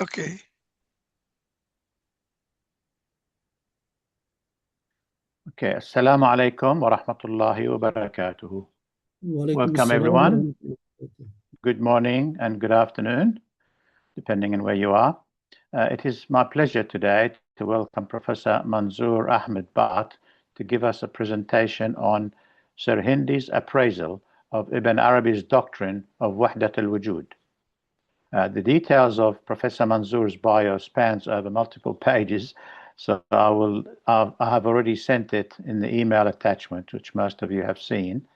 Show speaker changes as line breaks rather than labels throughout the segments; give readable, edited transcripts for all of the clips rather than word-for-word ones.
Okay.
Okay, Assalamu alaikum wa rahmatullahi wa barakatuhu. Welcome everyone. Good morning and good afternoon, depending on where you are. It is my pleasure today to welcome Professor Manzoor Ahmed Bhat to give us a presentation on Sirhindi's appraisal of Ibn Arabi's doctrine of Wahdat Al Wujud. The details of Professor Manzoor's bio spans over multiple pages, so I have already sent it in the email attachment, which most of you have seen.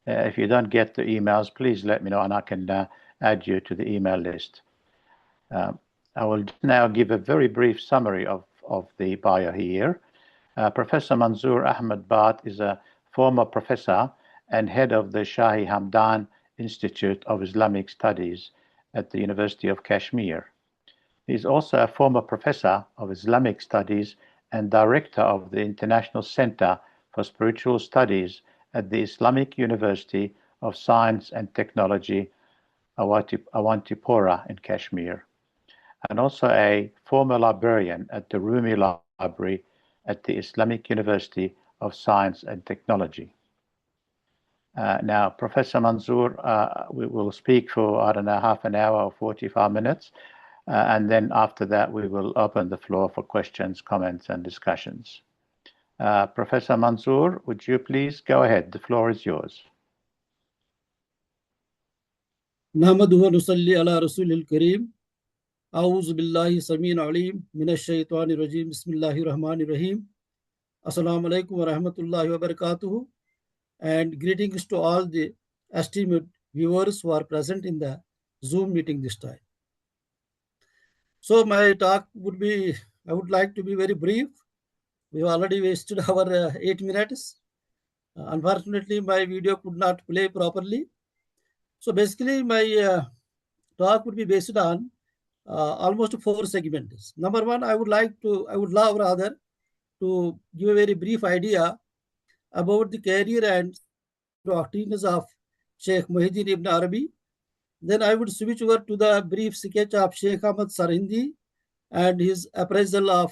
If you don't get the emails, please let me know and I can add you to the email list. I will now give a very brief summary of the bio here. Professor Manzoor Ahmed Bhat is a former professor and head of the Shahi Hamdan Institute of Islamic Studies at the University of Kashmir. He is also a former professor of Islamic Studies and director of the International Center for Spiritual Studies at the Islamic University of Science and Technology, Awantipora in Kashmir, and also a former librarian at the Rumi Library at the Islamic University of Science and Technology. Now, Professor Manzoor we will speak for, I don't know, half an hour or 45 minutes. And then after that, we will open the floor for questions, comments, and discussions. Professor Manzoor, would you please go ahead? The floor is yours.
نحمده ونصلي على رسول الكريم أعوذ بالله السميع العليم من الشيطان الرجيم بسم الله الرحمن الرحيم Assalamu alaikum wa rahmatullahi wa barakatuhu, and greetings to all the esteemed viewers who are present in the Zoom meeting this time. So my talk would be, I would like to be very brief. We have already wasted our 8 minutes. Unfortunately, my video could not play properly. So basically, my talk would be based on almost 4 segments. Number one, I would love rather to give a very brief idea about the career and doctrines of Sheikh Muhyiddin Ibn Arabi. Then I would switch over to the brief sketch of Sheikh Ahmad Sirhindi and his appraisal of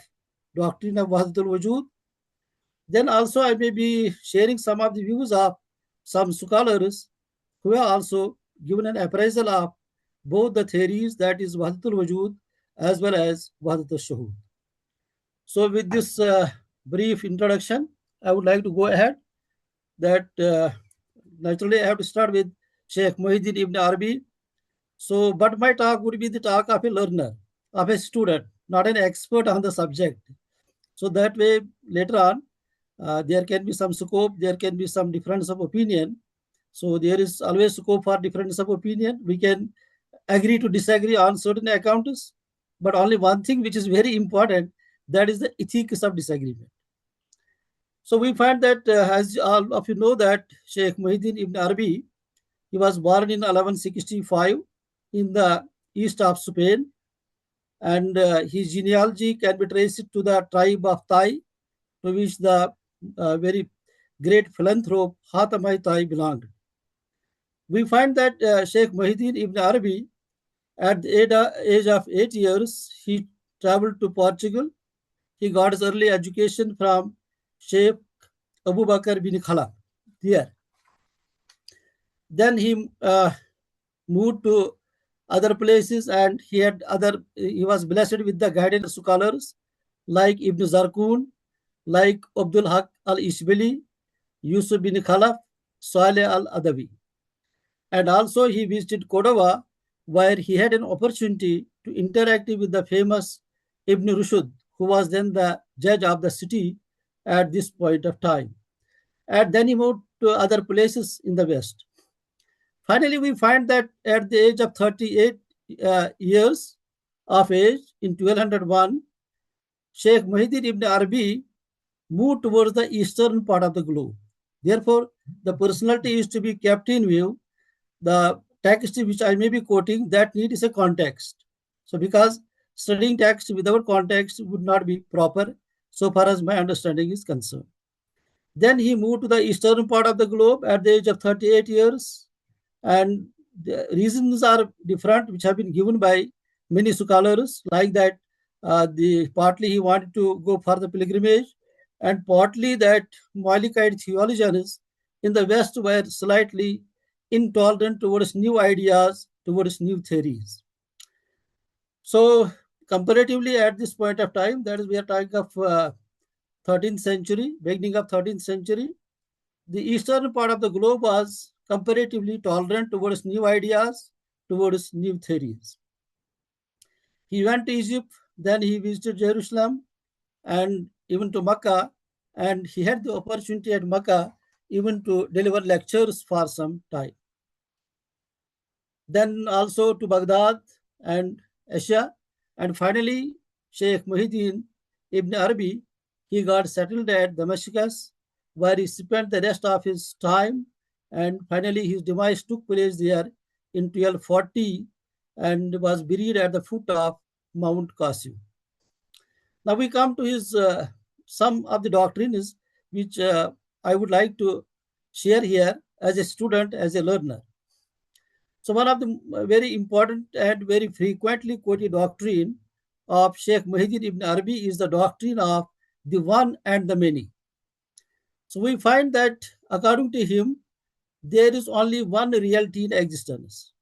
Doctrine of Wahdat Al Wujud. Then also I may be sharing some of the views of some scholars who have also given an appraisal of both the theories, that is Wahdat Al Wujud as well as Wahdat Al Shuhud. So with this brief introduction, I would like to go ahead. That naturally I have to start with Sheikh Muhyiddin Ibn Arabi. So, but my talk would be the talk of a learner, of a student, not an expert on the subject. So that way, later on, there can be some scope, there can be some difference of opinion. So there is always scope for difference of opinion. We can agree to disagree on certain accounts, but only one thing which is very important, that is the ethics of disagreement. So we find that, as all of you know, that Sheikh Muhyiddin Ibn Arabi, he was born in 1165 in the east of Spain, and his genealogy can be traced to the tribe of Tai, to which the very great philanthrope Hatam Tai belonged. We find that Sheikh Muhyiddin Ibn Arabi, at the age of 8 years, he traveled to Portugal. He got his early education from Sheikh Abu Bakr bin Khalaf there. Then he moved to other places, and he was blessed with the guidance of scholars like Ibn Zarqun, like Abdul Haq al-Ishbili, Yusuf bin Khalaf, Saleh al-Adawi. And also he visited Cordova, where he had an opportunity to interact with the famous Ibn Rushd, who was then the judge of the city at this point of time. And then he moved to other places in the West. Finally, we find that at the age of 38 years of age, in 1201, Sheikh Muhyiddin Ibn Arabi moved towards the eastern part of the globe. Therefore, the personality is to be kept in view. The text which I may be quoting, that needs a context. So because studying text without context would not be proper, so far as my understanding is concerned. Then he moved to the eastern part of the globe at the age of 38 years. And the reasons are different, which have been given by many scholars like that. Partly he wanted to go for the pilgrimage, and partly that Malikite theologians in the West were slightly intolerant towards new ideas, towards new theories. So comparatively at this point of time, that is, we are talking of 13th century, beginning of 13th century, the eastern part of the globe was comparatively tolerant towards new ideas, towards new theories. He went to Egypt, then he visited Jerusalem and even to Mecca, and he had the opportunity at Mecca even to deliver lectures for some time. Then also to Baghdad and Asia, and finally Sheikh Muhyiddin Ibn Arabi, he got settled at Damascus, where he spent the rest of his time, and finally his demise took place there in 1240 and was buried at the foot of Mount Qasim. Now we come to his some of the doctrines which I would like to share here as a student, as a learner. So one of the very important and very frequently quoted doctrine of Sheikh Muhyiddin Ibn Arabi is the doctrine of the one and the many. So we find that according to him, there is only one reality in existence.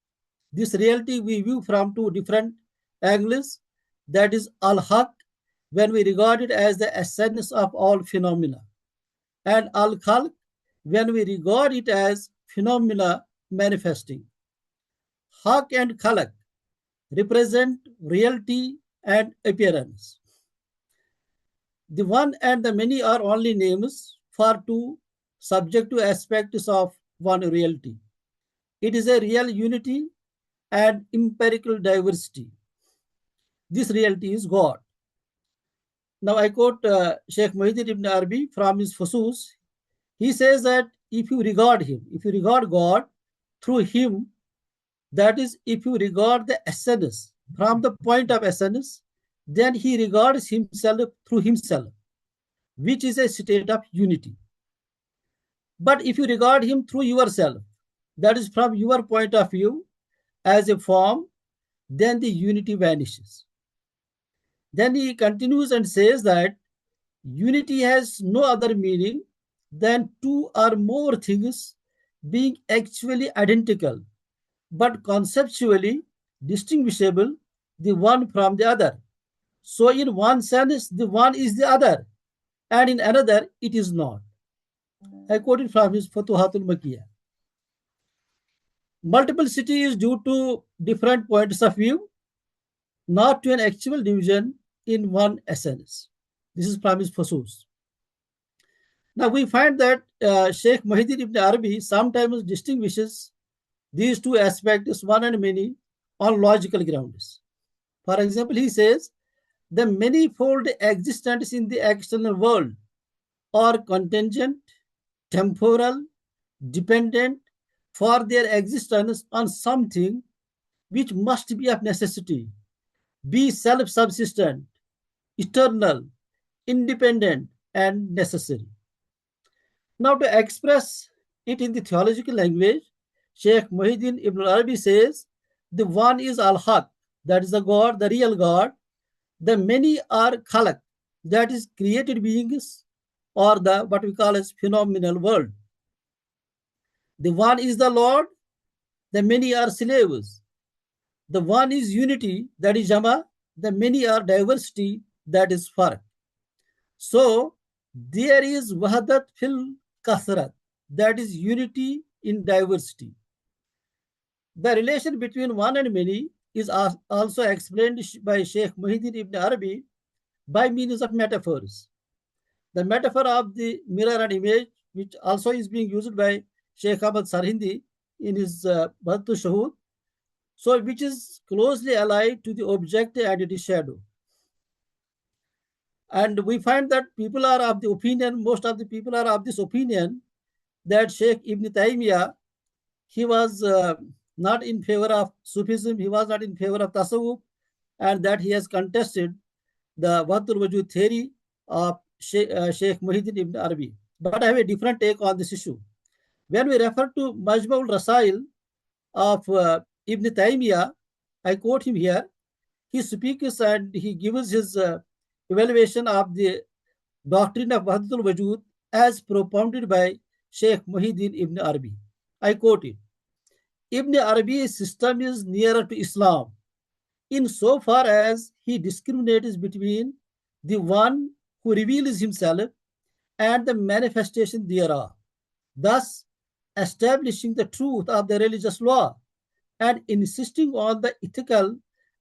This reality we view from two different angles, that is al-haq, when we regard it as the essence of all phenomena, and al-khalq, when we regard it as phenomena manifesting. Haq and khalq represent reality and appearance. The one and the many are only names for two subjective aspects of one reality. It is a real unity and empirical diversity. This reality is God. Now I quote Sheikh Muhyiddin Ibn Arabi from his Fusus. He says that if you regard him, if you regard God through him, that is, if you regard the essence from the point of essence, then he regards himself through himself, which is a state of unity. But if you regard him through yourself, that is from your point of view as a form, then the unity vanishes. Then he continues and says that unity has no other meaning than two or more things being actually identical, but conceptually distinguishable, the one from the other. So in one sense, the one is the other, and in another, it is not. I quoted from his Futuhatul Makkiyah. Multiplicity is due to different points of view, not to an actual division in one essence. This is from his Fusus. Now we find that Sheikh Muhyiddin Ibn Arabi sometimes distinguishes these two aspects, one and many, on logical grounds. For example, he says, the manifold existence in the external world are contingent, temporal, dependent for their existence on something which must be of necessity, be self-subsistent, eternal, independent, and necessary. Now to express it in the theological language, Sheikh Muhyiddin Ibn Arabi says, the one is al-haq, that is the God, the real God. The many are khalaq, that is created beings, or the what we call as phenomenal world. The one is the Lord, the many are slaves. The one is unity, that is Jama, the many are diversity, that is Farq. So there is Wahdat fil Kathrat, that is unity in diversity. The relation between one and many is also explained by Sheikh Muhyiddin Ibn Arabi by means of metaphors. The metaphor of the mirror and image, which also is being used by Sheikh Ahmad Sirhindi in his Bhat Shahud, so which is closely allied to the object and its shadow. And we find that people are of the opinion, most of the people are of this opinion, that Sheikh Ibn Taymiyyah, he was not in favor of Sufism, he was not in favor of Tasawwuf, and that he has contested the Wahdat Al Wujud theory of Sheikh Muhyiddin Ibn Arabi. But I have a different take on this issue. When we refer to Majma'ul Rasail of Ibn Taymiyyah, I quote him here, he speaks and he gives his evaluation of the Doctrine of Wahdat Al Wujud as propounded by Sheikh Muhyiddin Ibn Arabi. I quote it. Ibn Arabi's system is nearer to Islam insofar as he discriminates between the one who reveals himself and the manifestation thereof, thus establishing the truth of the religious law and insisting on the ethical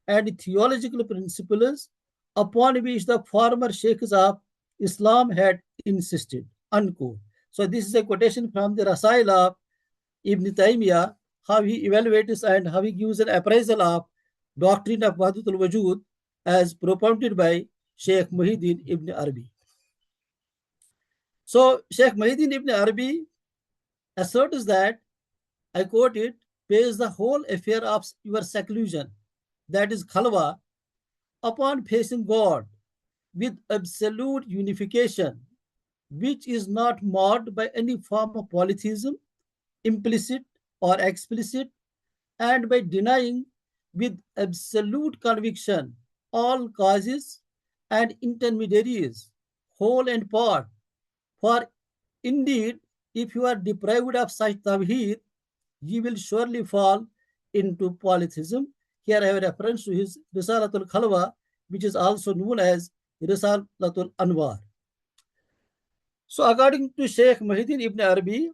and theological principles upon which the former sheikhs of Islam had insisted. Unquote. So this is a quotation from the Rasail of Ibn Taymiyyah, how he evaluates and how he gives an appraisal of Doctrine of Wahdat Al Wujud as propounded by Sheikh Muhyiddin Ibn Arabi. So Sheikh Muhyiddin Ibn Arabi asserts that, I quote it, base the whole affair of your seclusion, that is khalwa, upon facing God with absolute unification, which is not marred by any form of polytheism, implicit or explicit, and by denying with absolute conviction all causes and intermediaries, whole and part. For indeed, if you are deprived of such tawheed, you will surely fall into polytheism. Here I have a reference to his Risalatul Khalwa, which is also known as Risalatul Anwar. So according to Sheikh Muhyiddin Ibn Arabi,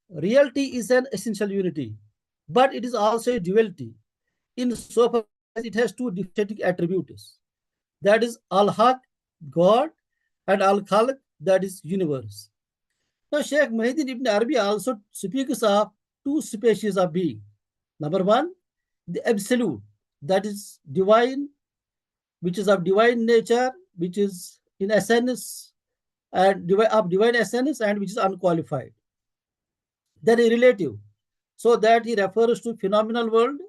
reality is an essential unity, but it is also a duality in so far as it has two different attributes. That is Al-Haq, God, and Al-Khalq, that is universe. Now Sheikh Muhyiddin Ibn Arabi also speaks of two species of being. Number one, the absolute, that is divine, which is of divine nature, which is in essence and of divine essence, and which is unqualified. Then a relative, so that he refers to phenomenal world.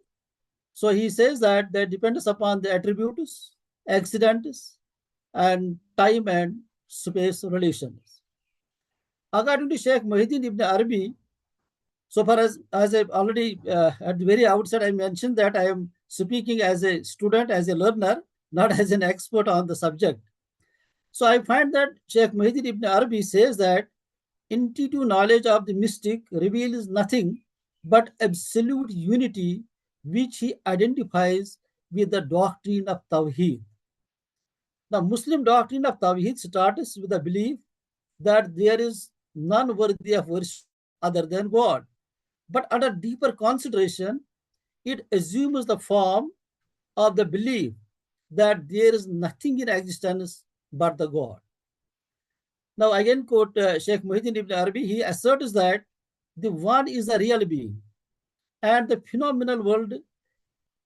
So he says that depends upon the attributes, accidents, and time and space relations. According to Sheikh Muhyiddin Ibn Arabi, so far as I already at the very outset I mentioned that I am speaking as a student, as a learner, not as an expert on the subject. So I find that Sheikh Muhyiddin Ibn Arabi says that intuitive knowledge of the mystic reveals nothing but absolute unity, which he identifies with the doctrine of Tawheed. The Muslim doctrine of Tawheed starts with the belief that there is none worthy of worship other than God. But under deeper consideration, it assumes the form of the belief that there is nothing in existence but the God. Now again quote Sheikh Muhyiddin Ibn Arabi, he asserts that the one is a real being and the phenomenal world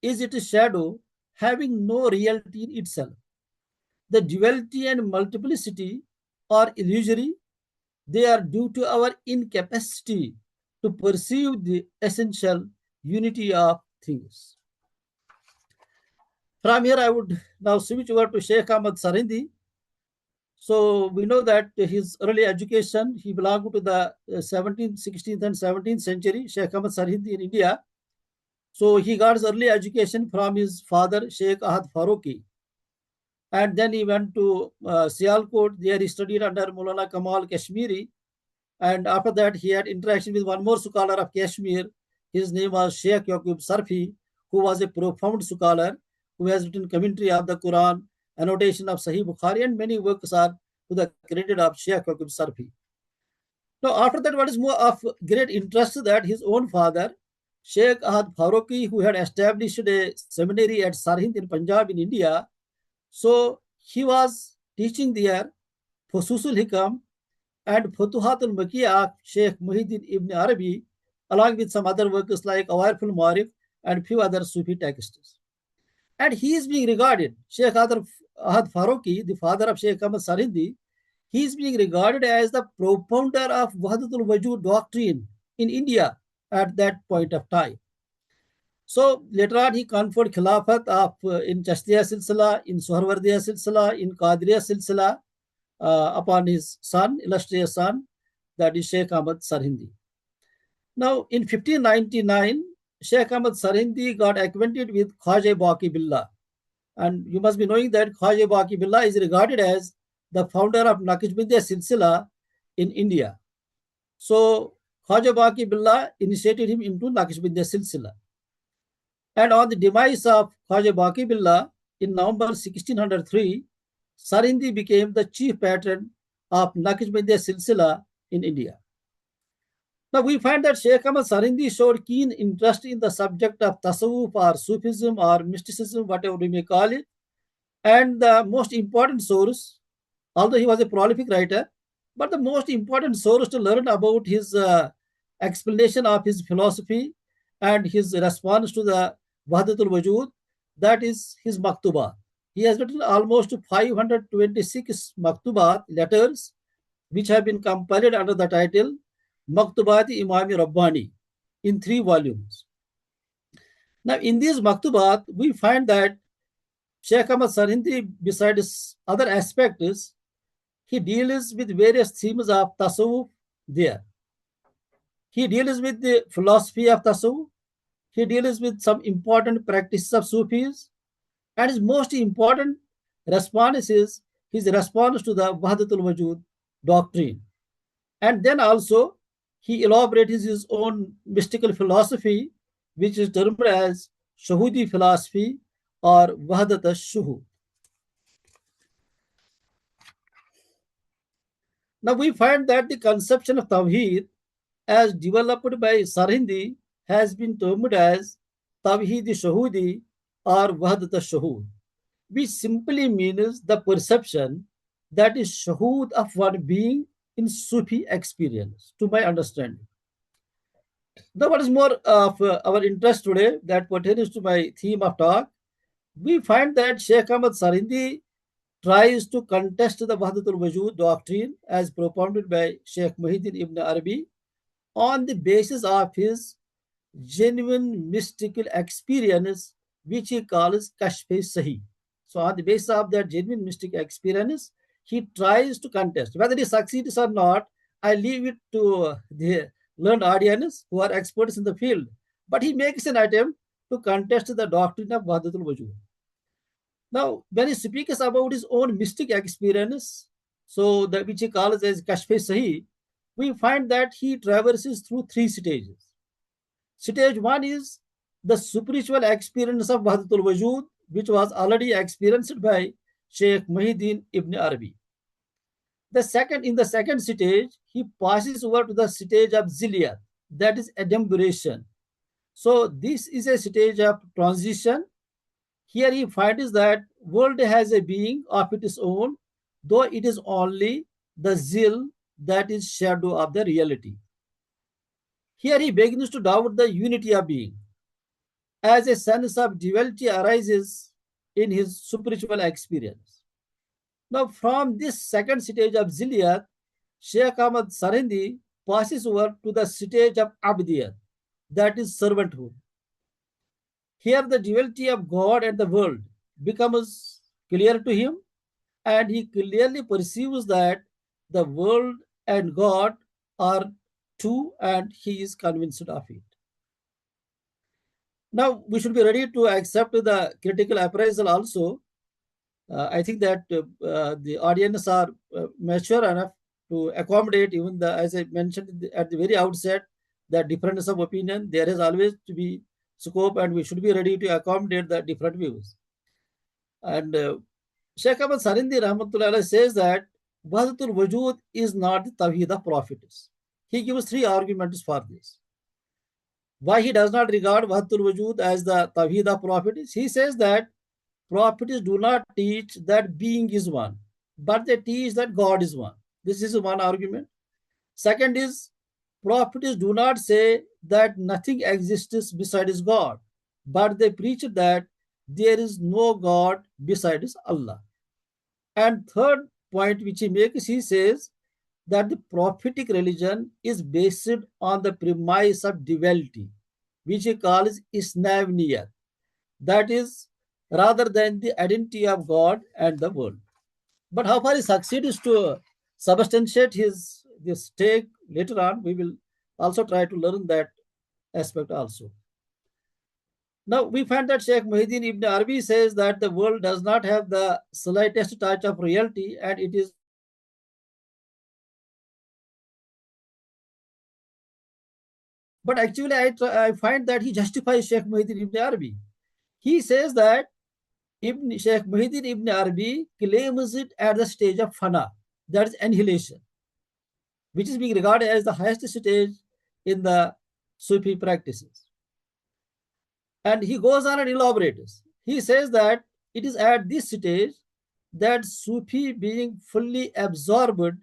is its shadow, having no reality in itself. The duality and multiplicity are illusory. They are due to our incapacity to perceive the essential unity of things. From here, I would now switch over to Sheikh Ahmad Sirhindi. So we know that his early education, he belonged to the 17th, 16th, and 17th century, Sheikh Ahmad Sirhindi in India. So he got his early education from his father, Sheikh Ahad Faruqi. And then he went to Sialkot. There he studied under Maulana Kamal Kashmiri. And after that, he had interaction with one more scholar of Kashmir. His name was Sheikh Yaqub Sarfi, who was a profound scholar who has written commentary of the Quran, annotation of Sahih Bukhari, and many works are to the credit of Sheikh Yaqub Sarfi. Now, after that, what is more of great interest that his own father, Sheikh Ahad Faruqi, who had established a seminary at Sirhind in Punjab in India, so he was teaching there Fususul Hikam and Futuhat al-Makiyah of Sheikh Muhyiddin Ibn Arabi, along with some other works like Awarful Ma'arif and few other Sufi texts. And he is being regarded, Sheikh Ahad Faruqi, the father of Sheikh Ahmad Sirhindi, he is being regarded as the propounder of Wahdat Al Wujud doctrine in India at that point of time. So later on, he conferred Khilafat in Chashtiya Silsila, in Suharwardiya Silsila, in Qadriya Silsila upon his son, illustrious son, that is Sheikh Ahmad Sirhindi. Now, in 1599, Sheikh Ahmad Sirhindi got acquainted with Khwaja Baqi Billah. And you must be knowing that Khwaja Baqi Billah is regarded as the founder of Naqshbandiya Silsila in India. So Khwaja Baqi Billah initiated him into Naqshbandiya Silsila. And on the demise of Khwaja Baqi Billah in November 1603, Sirhindi became the chief patron of Naqshbandiya Silsila in India. Now we find that Sheikh Ahmad Sirhindi showed keen interest in the subject of Tasawwuf or Sufism or Mysticism, whatever we may call it. And the most important source, although he was a prolific writer, but the most important source to learn about his explanation of his philosophy and his response to the Wahdat Al Wujud, that is his maktubat. He has written almost 526 maktubat, letters, which have been compiled under the title Maktubat-i Imam Rabbani in 3 volumes. Now, in these maktubat, we find that Sheikh Ahmad Sirhindi, besides other aspects, he deals with various themes of Tasawwuf there. He deals with the philosophy of Tasawwuf. He deals with some important practices of Sufis. And his most important response is his response to the Wahdat Al Wujud doctrine. And then also, he elaborates his own mystical philosophy, which is termed as Shuhudi philosophy or Wahdat al-Shuhud. Now we find that the conception of Tawheed as developed by Sirhindi has been termed as Tawheed-i-Shuhudi or Wahdat al-Shuhud, which simply means the perception that is shuhud of one being in Sufi experience, to my understanding. Now, what is more of our interest today that pertains to my theme of talk, we find that Sheikh Ahmad Sirhindi tries to contest the Wahdat Al Wujud doctrine as propounded by Sheikh Muhyiddin Ibn Arabi on the basis of his genuine mystical experience, which he calls Kashf-e-Sahi. So on the basis of that genuine mystic experience, he tries to contest. Whether he succeeds or not, I leave it to the learned audience who are experts in the field. But he makes an attempt to contest the doctrine of Wahdat Al Wujud. Now, when he speaks about his own mystic experience, so that which he calls as Kashf-e-Sahi, we find that he traverses through 3 stages. Stage 1 is the spiritual experience of Wahdat Al Wujud, which was already experienced by Sheikh Muhyiddin Ibn Arabi. In the second stage, he passes over to the stage of Ziliyat, that is adumbration. So this is a stage of transition. Here he finds that world has a being of its own, though it is only the zil that is shadow of the reality. Here he begins to doubt the unity of being, as a sense of duality arises in his spiritual experience. Now, from this second stage of Ziliyat, Sheikh Ahmad Sirhindi passes over to the stage of Abdiyat, that is servanthood. Here, the duality of God and the world becomes clear to him, and he clearly perceives that the world and God are two, and he is convinced of it. Now, we should be ready to accept the critical appraisal also. I think that the audience are mature enough to accommodate even the, as I mentioned at the very outset, the difference of opinion. There is always to be scope, and we should be ready to accommodate the different views. And Sheikh Ahmad Sirhindi Rahmatullah says that Wahdat Al Wujud is not the Tawheed of prophets. He gives 3 arguments for this. Why he does not regard Wahdat Al Wujud as the Tawheed of prophets? He says that prophets do not teach that being is one, but they teach that God is one. This is one argument. Second is, prophets do not say that nothing exists besides God, but they preach that there is no God besides Allah. And third point which he makes, he says that the prophetic religion is based on the premise of duality, which he calls Isnavniyat. That is, rather than the identity of God and the world. But how far he succeeds to substantiate this take later on, we will also try to learn that aspect also. Now we find that Sheikh Muhyiddin Ibn Arabi says that the world does not have the slightest touch of reality, and it is but actually I find that he justifies Sheikh Muhyiddin Ibn Arabi. He says that Sheikh Muhyiddin Ibn Arabi claims it at the stage of fana, that is annihilation, which is being regarded as the highest stage in the Sufi practices. And he goes on and elaborates. He says that it is at this stage that Sufi being fully absorbed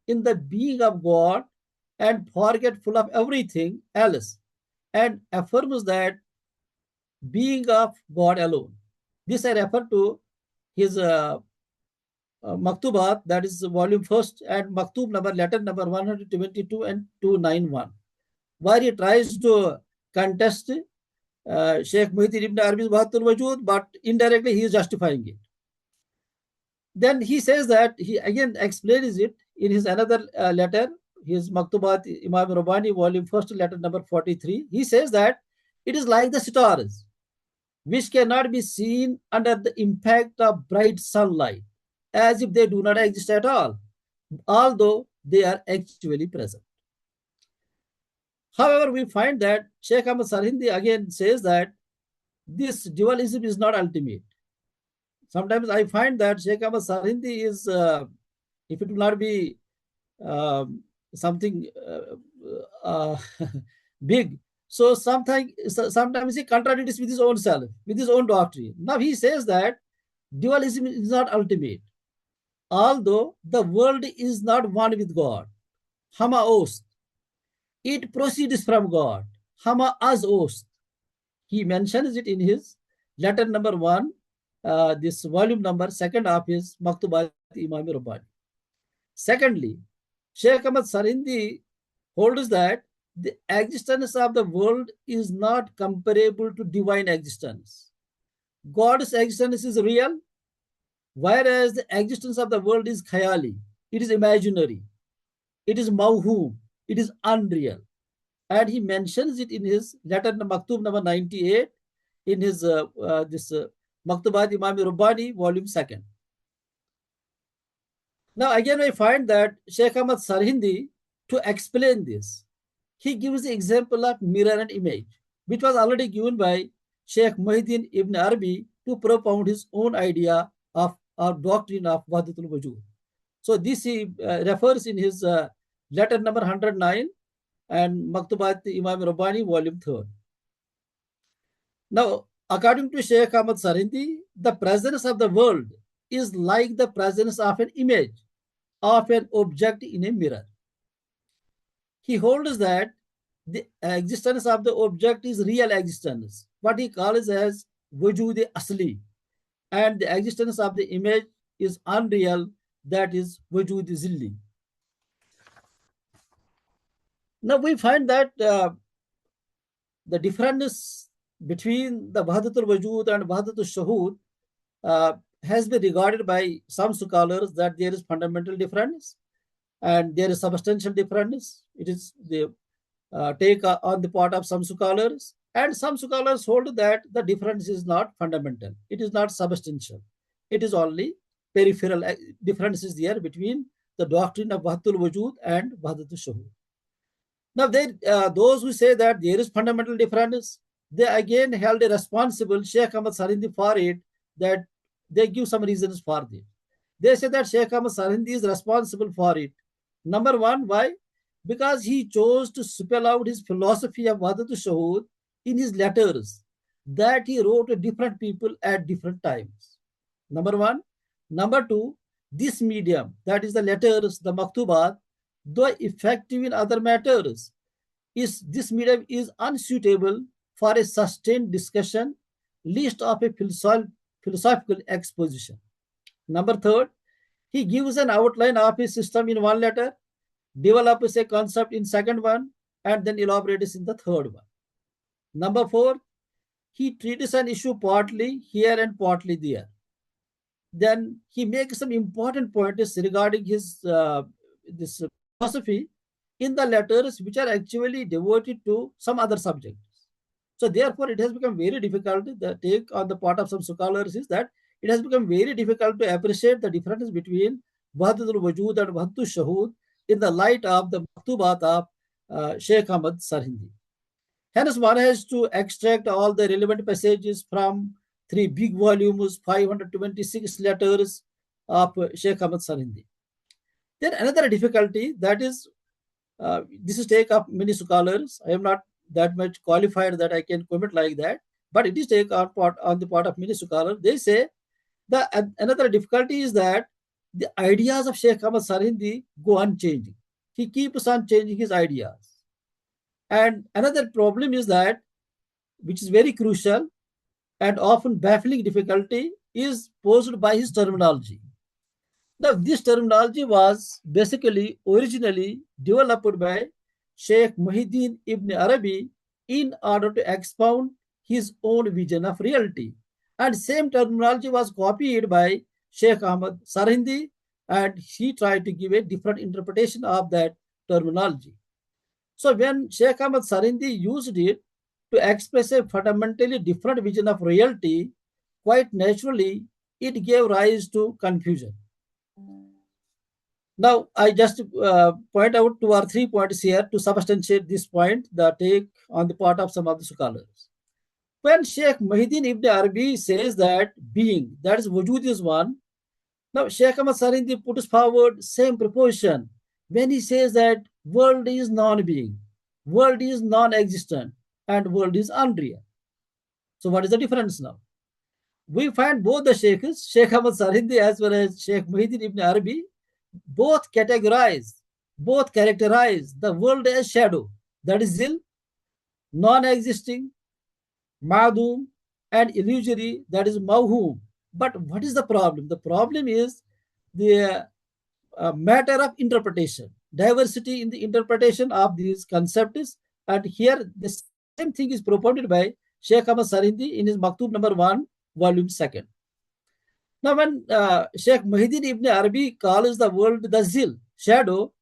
in the being of God and forgetful of everything else, and affirms that being of God alone. This I refer to his Maktubat, that is volume 1st, and Maktub number, letter number 122 and 291, where he tries to contest Sheikh Muhyiddin Ibn Arabi's Wahdat Al Wujud, but indirectly he is justifying it. Then he says that he again explains it in his another letter, his Maktubat Imam Rabbani, volume 1st, letter number 43. He says that it is like the stars, which cannot be seen under the impact of bright sunlight, as if they do not exist at all, although they are actually present. However, we find that Sheikh Ahmad Sirhindi again says that this dualism is not ultimate. Sometimes I find that Sheikh Ahmad Sirhindi is, if it will not be something big, so sometimes he contradicts with his own self, with his own doctrine. Now he says that dualism is not ultimate, although the world is not one with God. Hama ost. It proceeds from God. Hama az ost. He mentions it in his letter number 1, this volume number 2nd of his Maktubat Imam Rabbani. Secondly, Sheikh Ahmad Sirhindi holds that the existence of the world is not comparable to divine existence. God's existence is real, whereas the existence of the world is khayali. It is imaginary. It is mawhum. It is unreal. And he mentions it in his letter Maktub number 98 in his Maktubat Imam Rabbani, volume 2nd. Now again I find that Sheikh Ahmad Sirhindi, to explain this, he gives the example of mirror and image, which was already given by Sheikh Muhyiddin Ibn Arabi to propound his own idea of our doctrine of Wahdat Al Wujud. So this he refers in his letter number 109 and Maktubat Imam Rabbani, volume 3rd. Now, according to Sheikh Ahmad Sirhindi, the presence of the world is like the presence of an image of an object in a mirror. He holds that the existence of the object is real existence, what he calls as wujud asli, and the existence of the image is unreal, that is wujud zilli. Now we find that the difference between the Wahdat Al Wujud and Wahdat Al Shuhud has been regarded by some scholars that there is fundamental difference and there is substantial difference. It is the take on the part of some scholars, and some scholars hold that the difference is not fundamental. It is not substantial. It is only peripheral differences there between the doctrine of Wahdat Al Wujud and Wahdat Al Shuhud. Now, those who say that there is fundamental difference, they again held a responsible Sheikh Ahmad Sirhindi for it, that they give some reasons for this. They say that Sheikh Ahmad Sirhindi is responsible for it. Number one, why? Because he chose to spell out his philosophy of Wahdat Al Shuhud in his letters that he wrote to different people at different times. Number one. Number two, this medium, that is the letters, the maktubat, though effective in other matters, this medium is unsuitable for a sustained discussion, least of a philosophical exposition. Number third, he gives an outline of his system in one letter, develops a concept in second one, and then elaborates in the third one. Number four, he treats an issue partly here and partly there. Then he makes some important points regarding his this philosophy in the letters, which are actually devoted to some other subjects. So therefore, it has become very difficult. The take on the part of some scholars is that it has become very difficult to appreciate the difference between Wahdat Al Wujud and Wahdat Al Shuhud in the light of the maktubat of Sheikh Ahmad Sirhindi. Hence, one has to extract all the relevant passages from 3 big volumes, 526 letters of Sheikh Ahmad Sirhindi. Then another difficulty, that is, this is take of many scholars. I am not that much qualified that I can comment like that, but it is take on the part of many scholars. They say that another difficulty is that the ideas of Sheikh Ahmad Sirhindi go unchanging. He keeps on changing his ideas. And another problem is that, which is very crucial and often baffling difficulty, is posed by his terminology. Now, this terminology was basically originally developed by Sheikh Muhyiddin Ibn Arabi in order to expound his own vision of reality. And same terminology was copied by Sheikh Ahmad Sirhindi, and he tried to give a different interpretation of that terminology. So when Sheikh Ahmad Sirhindi used it to express a fundamentally different vision of reality, quite naturally, it gave rise to confusion. Now, I just point out 2 or 3 points here to substantiate this point, the take on the part of some of the scholars. When Sheikh Muhyiddin Ibn Arabi says that being, that is wujud, is one, now Sheikh Ahmad Sirhindi puts forward same proposition when he says that world is non-being, world is non-existent, and world is unreal. So what is the difference now? We find both the Sheikhs, Sheikh Ahmad Sirhindi as well as Sheikh Muhyiddin Ibn Arabi, both characterize the world as shadow, that is zil, non-existing, madum, and illusory, that is mawhum. But what is the problem? The problem is the matter of interpretation, diversity in the interpretation of these concepts. And here the same thing is propounded by Sheikh Ahmad Sirhindi in his Maktub number 1, volume 2. Now, when Sheikh Muhyiddin Ibn Arabi calls the world the zil, shadow,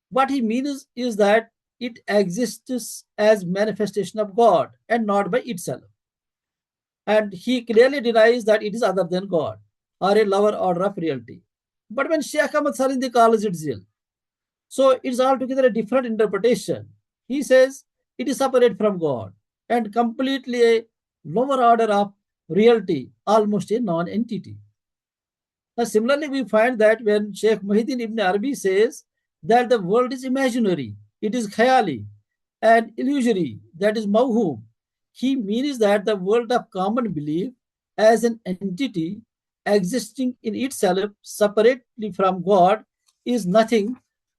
what he means is that it exists as manifestation of God and not by itself. And he clearly denies that it is other than God or a lower order of reality. But when Sheikh Ahmad Sirhindi calls it zil, so it is altogether a different interpretation. He says it is separate from God and completely a lower order of reality, almost a non-entity. Now, similarly, we find that when Sheikh Muhyiddin Ibn Arabi says that the world is imaginary, it is khayali, and illusory, that is mawhum, he means that the world of common belief as an entity existing in itself separately from God is nothing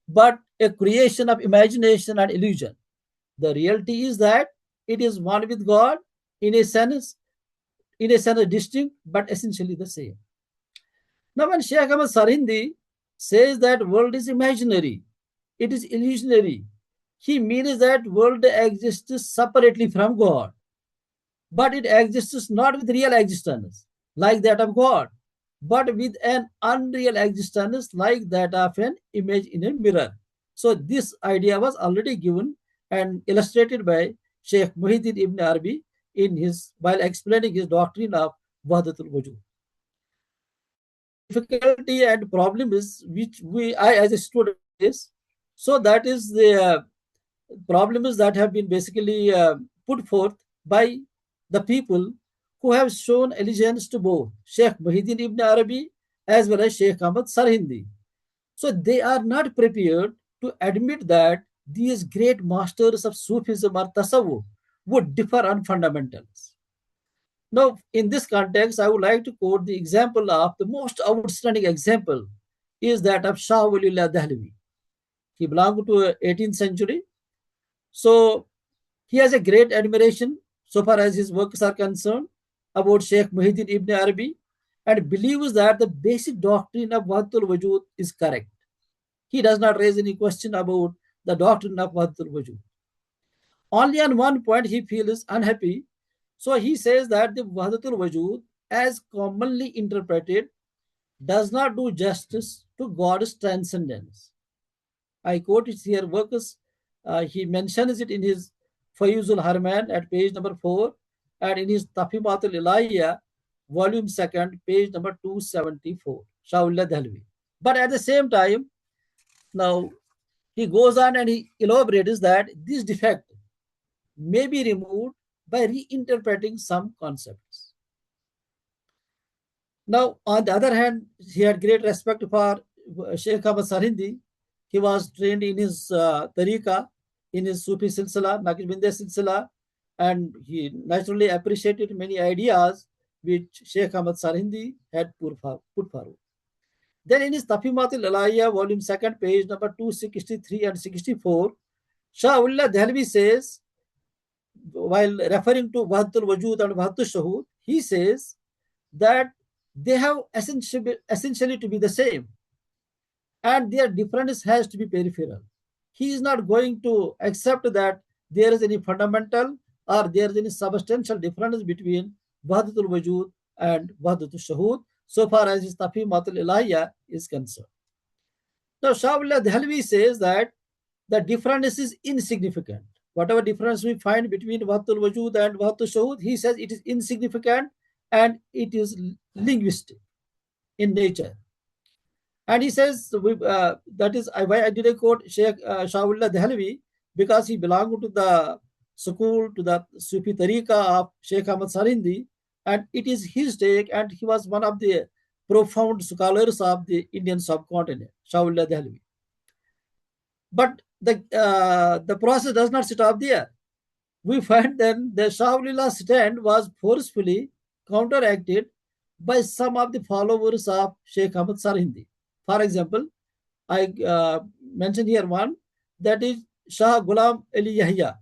but a creation of imagination and illusion. The reality is that it is one with God in a sense distinct, but essentially the same. Now, when Sheikh Ahmad Sirhindi says that world is imaginary, it is illusionary, he means that world exists separately from God, but it exists not with real existence like that of God, but with an unreal existence like that of an image in a mirror. So this idea was already given and illustrated by Sheikh Muhyiddin Ibn Arabi while explaining his doctrine of Wahdat Al Wujud. Difficulty and problem is which I as a student is, so that is the problems that have been basically put forth by the people who have shown allegiance to both Sheikh Muhyiddin Ibn Arabi as well as Sheikh Ahmad Sirhindi. So they are not prepared to admit that these great masters of Sufism or Tasawwuf would differ on fundamentals. Now, in this context, I would like to quote the example of the most outstanding example is that of Shah Waliullah Dahlawi. He belonged to 18th century. So he has a great admiration so far as his works are concerned about Sheikh Muhyiddin Ibn Arabi and believes that the basic doctrine of Wahdat Al Wujud is correct. He does not raise any question about the doctrine of Wahdat Al Wujud. Only on one point he feels unhappy. So he says that the Wahdat Al Wujud, as commonly interpreted, does not do justice to God's transcendence. I quote it here, works. He mentions it in his Fayuzul Harman at page number 4, and in his Tafimat al-Ilahiyya, volume 2, page number 274, Shahullah Dhalwi. But at the same time, now he goes on and he elaborates that this defect may be removed by reinterpreting some concepts. Now, on the other hand, he had great respect for Sheikh Ahmad Sirhindi. He was trained in his tariqa, in his Sufi silsila, Naqshbandi silsila, and he naturally appreciated many ideas which Sheikh Ahmad Sirhindi had put forward. Then in his Tafimat al-Ilahiyya, volume 2, page number 263 and 64, Shahullah Dhalwi says, while referring to Wahdat Al Wujud and Wahdat Al Shuhud, he says that they have essentially to be the same, and their difference has to be peripheral. He is not going to accept that there is any fundamental or there is any substantial difference between Wahdat Al Wujud and Wahdat Al Shuhud, so far as his Tafimat al-Ilahiyya is concerned. Now, Shahullah Dhalwi says that the difference is insignificant. Whatever difference we find between Wahdat Al Wujud and Wahdat Al Shuhud, he says it is insignificant and it is linguistic in nature. And he says, that is why I did a quote Sheikh Shahullah Dhalwi, because he belonged to the school, to the Sufi tariqa of Sheikh Ahmad Sirhindi, and it is his take, and he was one of the profound scholars of the Indian subcontinent, Shahullah Dhalwi. But the process does not stop there. We find then the Shahullah's stand was forcefully counteracted by some of the followers of Sheikh Ahmad Sirhindi. For example, I mentioned here one, that is Shah Ghulam Ali Yahya.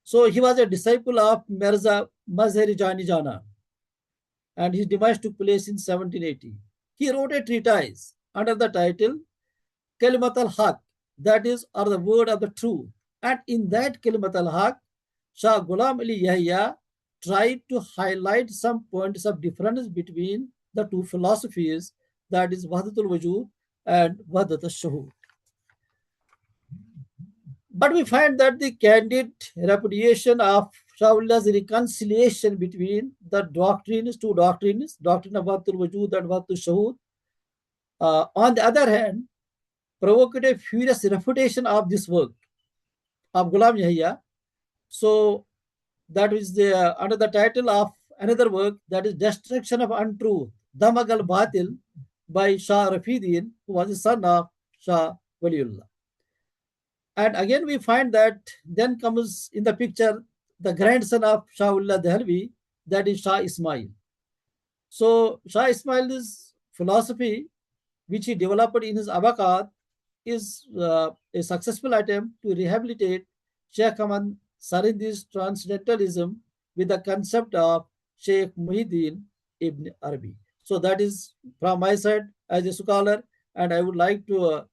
So he was a disciple of Mirza Mazhar Jani Jana, and his demise took place in 1780. He wrote a treatise under the title Kalimat al-Haq, that is, or the word of the truth. And in that Kalimat al-Haq, Shah Ghulam Ali Yahya tried to highlight some points of difference between the two philosophies, that is Wahdat Al Wujud and Wahdat Al Shuhud. But we find that the candid repudiation of Shahullah's reconciliation between the doctrines, two doctrines, doctrine of Wahdat Al Wujud and Wahdat Al Shuhud, on the other hand, provoked a furious refutation of this work of Ghulam Yahya. So that is under the title of another work, that is Destruction of Untruth, Damag al-Batil, by Shah Rafiuddin, who was the son of Shah Waliullah. And again we find that then comes in the picture the grandson of Shahullah Dhalwi, that is Shah Ismail. So Shah Ismail's philosophy, which he developed in his Abakat, is a successful attempt to rehabilitate Sheikh Ahmad Sirhindi's transcendentalism with the concept of Sheikh Muhyiddin Ibn Arabi. So that is from my side as a scholar, and I would like to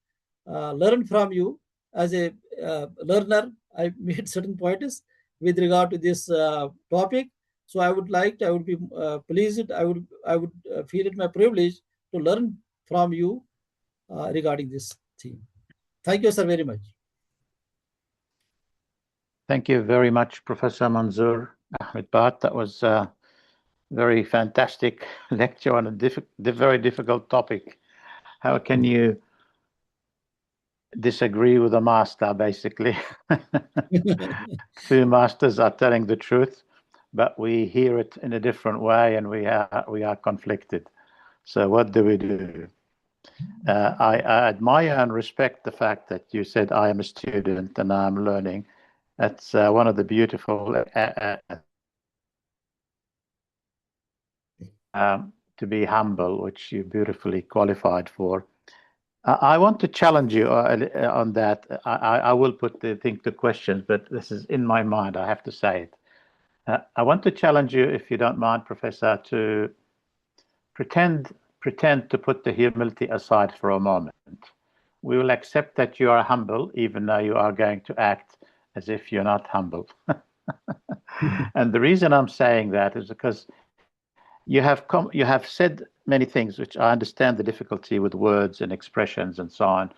learn from you as a learner. I made certain points with regard to this topic. So I would be pleased, I would feel it my privilege to learn from you regarding this theme. Thank you, sir, very much.
Thank you very much, Professor Manzoor Ahmed Bhat. That was a very fantastic lecture on a very difficult topic. How can you disagree with a master, basically? Two masters are telling the truth, but we hear it in a different way, and we are conflicted. So what do we do? I admire and respect the fact that you said I am a student and I'm learning. That's one of the beautiful to be humble, which you beautifully qualified for. I want to challenge you on that. I will put the thing to questions, but this is in my mind. I have to say it. I want to challenge you, if you don't mind, Professor, to pretend to put the humility aside for a moment. We will accept that you are humble, even though you are going to act as if you're not humble. And the reason I'm saying that is because you have said many things, which I understand the difficulty with words and expressions and so on.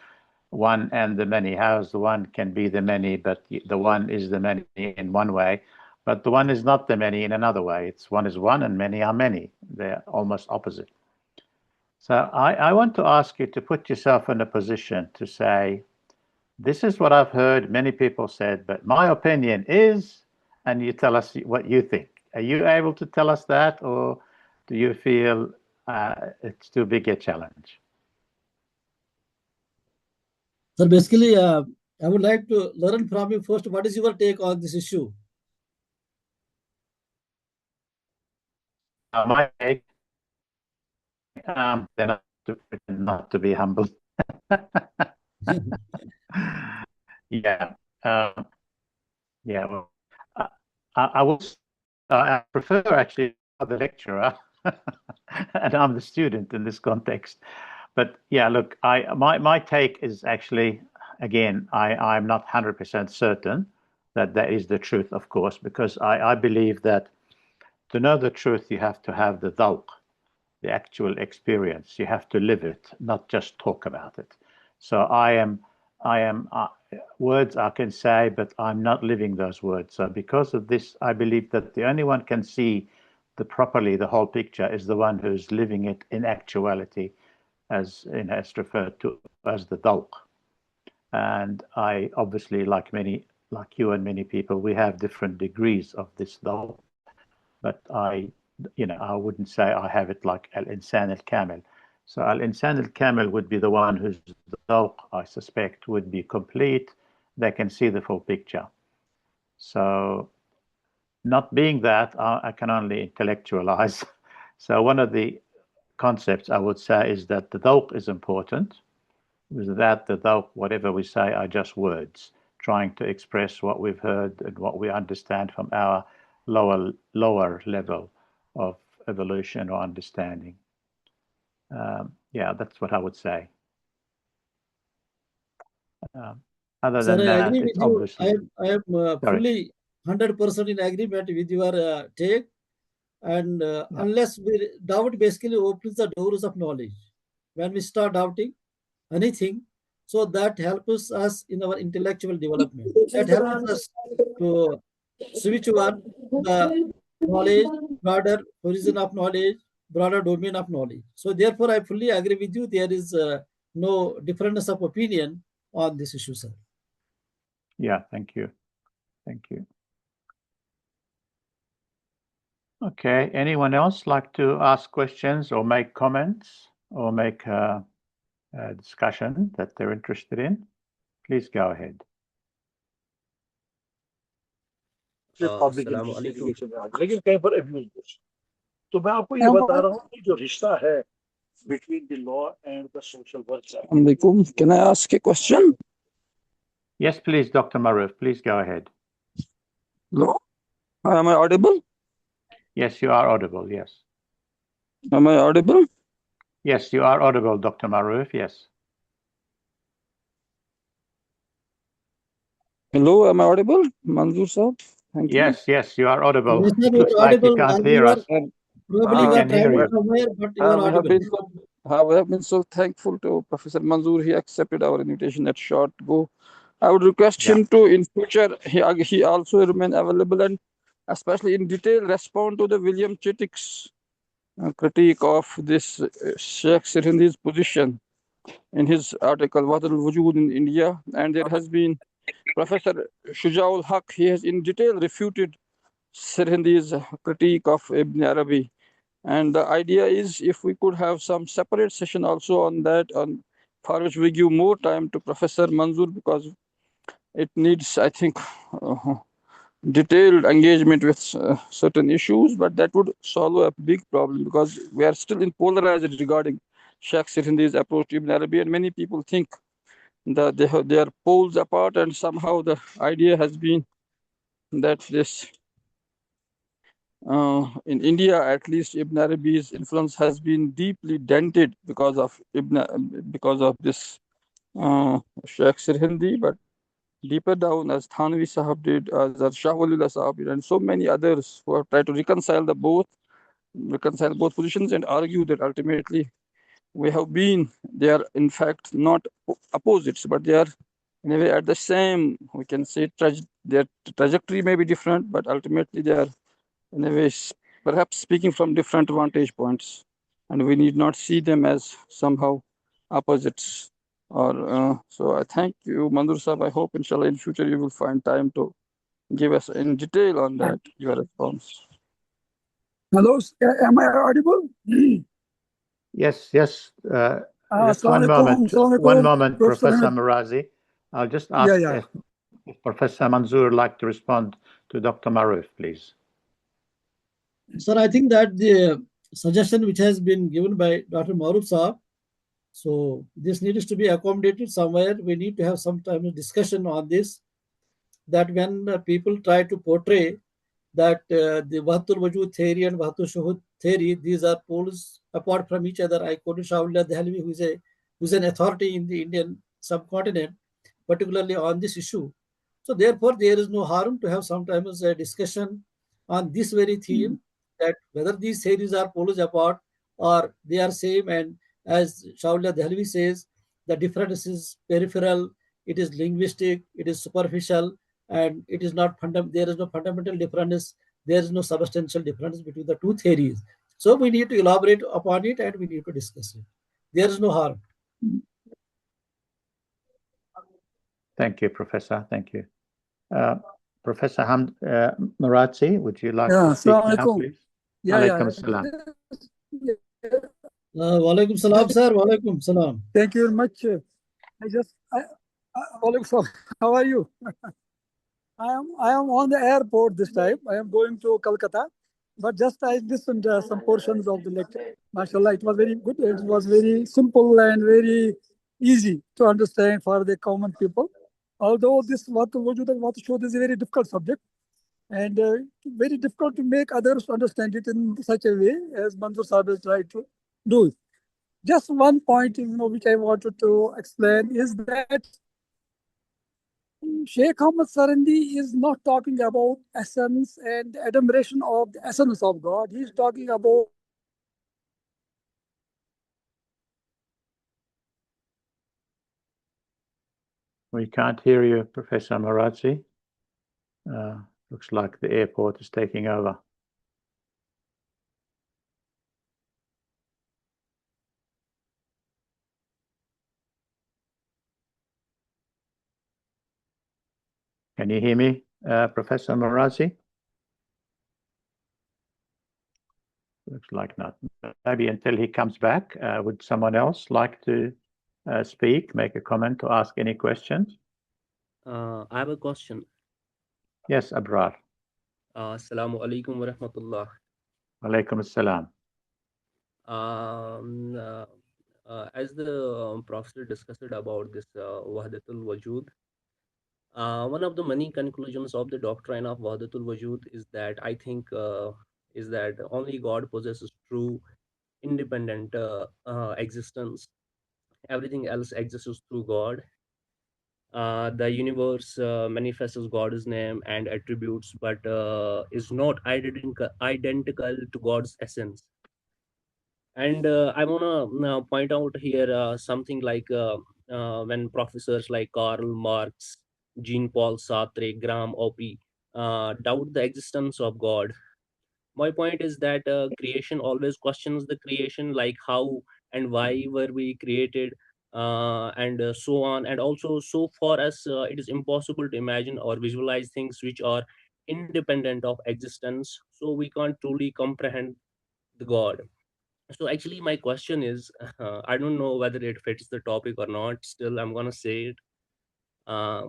one and the many. How's the one can be the many, but the one is the many in one way, but the one is not the many in another way. It's one is one and many are many. They're almost opposite. So I want to ask you to put yourself in a position to say, this is what I've heard many people said, but my opinion is, and you tell us what you think. Are you able to tell us that, or do you feel it's too big a challenge?
So basically, I would like to learn from you first. What is your take on this issue?
My take, then not to be humble. Yeah, yeah. Well, I will. I prefer actually the lecturer, and I'm the student in this context. But yeah, look, my take is actually, again, I'm not 100% certain that that is the truth, of course, because I believe that to know the truth, you have to have the dhawq, the actual experience. You have to live it, not just talk about it. So I am words I can say, but I'm not living those words. So because of this, I believe that the only one can see the whole picture is the one who's living it in actuality, as it's referred to as the dhawq. And I obviously, like you and many people, we have different degrees of this dhawq. But I wouldn't say I have it like al-insan al-kamil. So al-insan al-kamil would be the one whose dhawq, I suspect, would be complete. They can see the full picture. So not being that, I can only intellectualize. So one of the concepts I would say is that the dhawq is important. With that, the dhawq, whatever we say, are just words, trying to express what we've heard and what we understand from our lower level of evolution or understanding. Yeah, that's what I would say. Other
Sir,
than
I
that,
agree
it's
with you.
obviously.
I am fully 100% in agreement with your take. And unless doubt basically opens the doors of knowledge. When we start doubting anything, so that helps us in our intellectual development. That helps us to switch on the knowledge, broader horizon of knowledge, broader domain of knowledge. So therefore, I fully agree with you. There is no difference of opinion on this issue, sir.
Yeah, thank you. Thank you. Okay, anyone else like to ask questions or make comments or make a discussion that they're interested in? Please go ahead.
लेकिन कहीं पर abuse तो मैं आपको ये बता रहा हूँ कि जो रिश्ता है between the law and the social worker.
Can I ask a question?
Yes, please, Dr. Maruf, please go ahead.
Hello? Am I audible?
Yes, you are audible, yes.
Am I audible?
Yes, you are audible, Dr. Maruf, yes.
Hello, am I audible? Manzoor sir? Thank you.
Yes, you are audible.
Yes, sir,
It
you
looks
are
like you
audible.
can't hear us.
Probably you
We
are
can hear
traveling
you.
somewhere, but you are audible.
We have been so thankful to Professor Manzoor. He accepted our invitation at short go. I would request him to, in future, he also remain available and especially in detail respond to the William Chittick's critique of this Sheikh Sirhindi's position in his article Wahdat Al Wujud in India. And there has been Professor Shujaul Haq. He has in detail refuted Sirhindi's critique of Ibn Arabi. And the idea is if we could have some separate session also on that, for which we give more time to Professor Manzoor, because it needs, I think, detailed engagement with certain issues, but that would solve a big problem because we are still in polarized regarding Sheikh Sirhindi's approach to Ibn Arabi, and many people think that they are poles apart, and somehow the idea has been that this in India, at least, Ibn Arabi's influence has been deeply dented because of this Sheikh Sirhindi. But deeper down, as Thanvi Sahab did, as Shah Walillah Sahab did, and so many others who have tried to reconcile both positions and argue that ultimately we have been, they are in fact not opposites, but they are in a way at the same, we can say, their trajectory may be different, but ultimately they are in a way perhaps speaking from different vantage points, and we need not see them as somehow opposites. Or so I thank you, Manzoor Sahab. I hope inshallah in future you will find time to give us in detail on that, your response.
Hello, am I audible?
Yes, yes. Just
Assalamualaikum,
one moment,
Professor
Professor
Ahmed.
Marazi. I'll just ask
Yeah.
if Professor Manzoor would like to respond to Dr. Maruf, please.
Sir, I think that the suggestion which has been given by Dr. Maruf Saab, so this needs to be accommodated somewhere. We need to have some time of discussion on this, that when people try to portray that the Wahdat Al Wujud theory and Wahdat Al Shuhud theory, these are poles apart from each other. I quoted Shahullah Dehlvi, who is an authority in the Indian subcontinent, particularly on this issue. So therefore, there is no harm to have sometimes a discussion on this very theme, that whether these theories are poles apart or they are same. And as Shahullah Dehlvi says, the difference is peripheral, it is linguistic, it is superficial, and it is not there is no fundamental difference, there is no substantial difference between the two theories. So we need to elaborate upon it and we need to discuss it. There is no harm.
Thank you, Professor. Thank you. Professor Marazi, would you like to speak now, please? Walaikum salam.
Walaikum salam, sir. Walaikum salam.
Thank you very much. Walaikum salam. How are you? I am on the airport this time. I am going to Calcutta, but just I listened some portions of the lecture. MashaAllah, it was very good. It was very simple and very easy to understand for the common people. Although this Wahdat Al Wujud and Wahdat Al Shuhud is a very difficult subject, and very difficult to make others understand it in such a way as Manzoor Sahib has tried to do it. Just one point, which I wanted to explain is that Sheikh Ahmad Sirhindi is not talking about essence and admiration of the essence of God. He is talking about
We can't hear you, Professor Marazi. Looks like the airport is taking over. Can you hear me, Professor Marazi? Looks like not. Maybe until he comes back, would someone else like to speak, make a comment, or ask any questions?
I have a question.
Yes, Abrar.
Assalamu alaikum wa rahmatullah.
Alaikum assalam.
As the Professor discussed about this Wahdat Al Wujud, one of the many conclusions of the doctrine of Wahdat Al Wujud is that I think is that only God possesses true independent existence. Everything else exists through God. The universe manifests God's name and attributes, but is not identical to God's essence. And I want to point out here something like when professors like Karl Marx, Jean-Paul Sartre, Graham Oppie doubt the existence of God. My point is that creation always questions the creation, like how and why were we created, and so on. And also, so for us, it is impossible to imagine or visualize things which are independent of existence, so we can't truly comprehend the God. So actually my question is, I don't know whether it fits the topic or not, still I'm gonna say it. uh,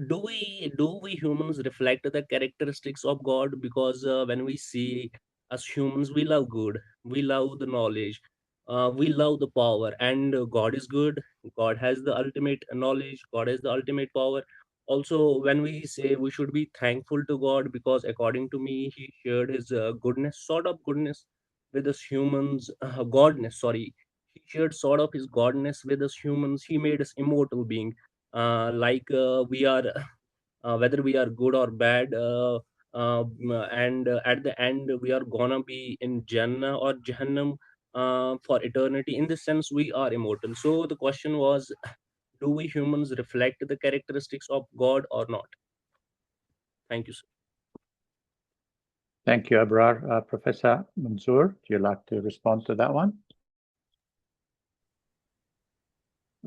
do we humans reflect the characteristics of God? Because when we see, as humans, we love good, we love the knowledge, we love the power, and God is good. God has the ultimate knowledge, God has the ultimate power. Also, when we say we should be thankful to God, because according to me, he shared his goodness, sort of goodness, with us humans. Godness, sorry, he shared sort of his godness with us humans. He made us immortal being, we are whether we are good or bad, and at the end we are gonna be in Jannah or Jahannam. for eternity. In this sense, we are immortal. So the question was, do we humans reflect the characteristics of God or not? Thank you, sir.
Thank you, Abrar. Professor Manzoor, do you like to respond to that one?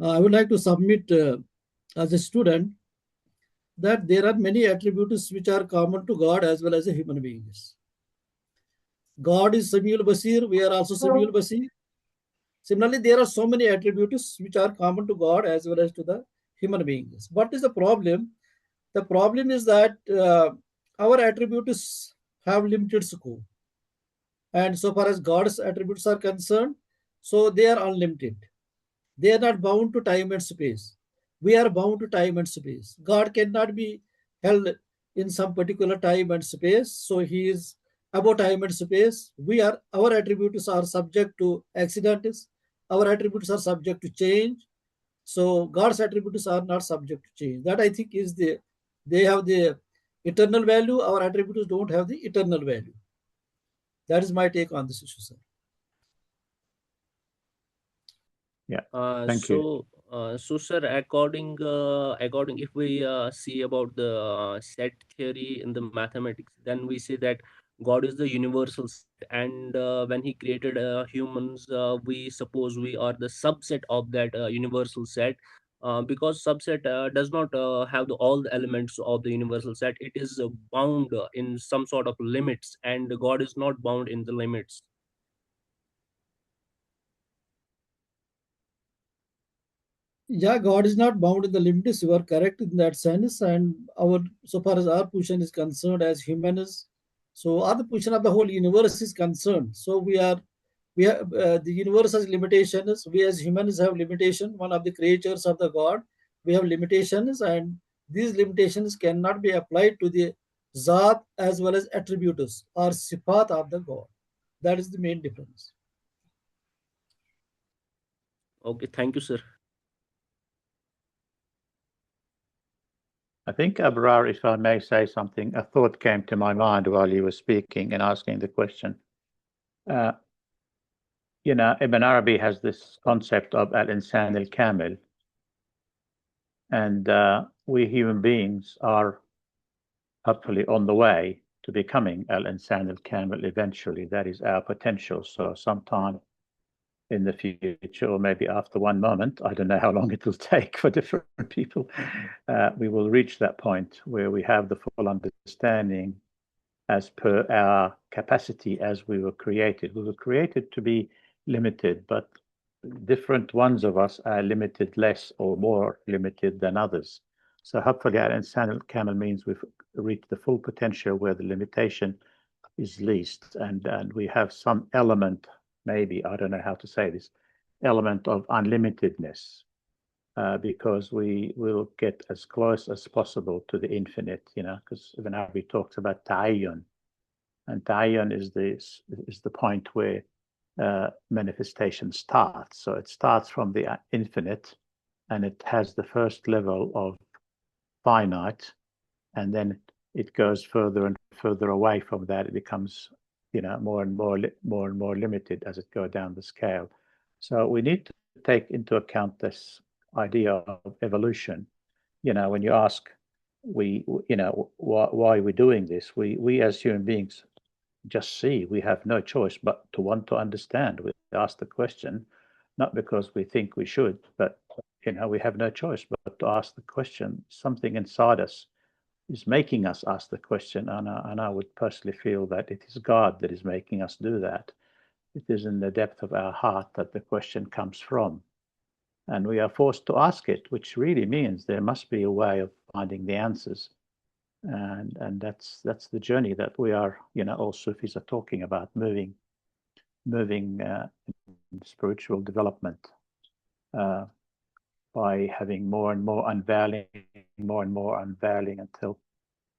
I would like to submit as a student that there are many attributes which are common to God as well as a human beings. God is Samiul Basir, we are also Samiul Basir. Similarly, there are so many attributes which are common to God as well as to the human beings. What is the problem? The problem is that our attributes have limited scope. And so far as God's attributes are concerned, so they are unlimited. They are not bound to time and space. We are bound to time and space. God cannot be held in some particular time and space. So he is above time and space. Our attributes are subject to accidents. Our attributes are subject to change. So God's attributes are not subject to change. That I think is they have the eternal value. Our attributes don't have the eternal value. That is my take on this issue, sir.
Yeah, thank you.
So, sir, according if we see about the set theory in the mathematics, then we say that God is the universal set, and when He created humans, we suppose we are the subset of that universal set. Because subset does not have all the elements of the universal set, it is bound in some sort of limits, and God is not bound in the limits.
Yeah, God is not bound in the limits. You are correct in that sense. And so far as our position is concerned as humans, so our position of the whole universe is concerned. So we have the universe has limitations. We as humans have limitation. One of the creatures of the God, we have limitations, and these limitations cannot be applied to the zat as well as attributes or sifat of the God. That is the main difference.
Okay, thank you, sir.
I think, Abrar, if I may say something, a thought came to my mind while you were speaking and asking the question. You know, Ibn Arabi has this concept of al-insan al-kamil, and we human beings are hopefully on the way to becoming al-insan al-kamil eventually. That is our potential. So sometime in the future, or maybe after one moment, I don't know how long it will take for different people, we will reach that point where we have the full understanding as per our capacity as we were created. We were created to be limited, but different ones of us are limited less or more limited than others. So hopefully al-insan al-kamil means we've reached the full potential where the limitation is least, and we have some element, maybe, I don't know how to say this, element of unlimitedness, because we will get as close as possible to the infinite, you know, because Ibn Arabi talks about ta'ayyun, and ta'ayyun is the point where manifestation starts. So it starts from the infinite, and it has the first level of finite, and then it goes further and further away from that. It becomes, you know, more and more limited as it goes down the scale. So we need to take into account this idea of evolution. You know, when you ask, you know, why are we doing this? We as human beings just see we have no choice but to want to understand. We ask the question, not because we think we should, but, you know, we have no choice but to ask the question. Something inside us is making us ask the question, and I would personally feel that it is God that is making us do that. It is in the depth of our heart that the question comes from, and we are forced to ask it, which really means there must be a way of finding the answers, and that's the journey that we are, you know, all Sufis are talking about, moving in spiritual development by having more and more unveiling until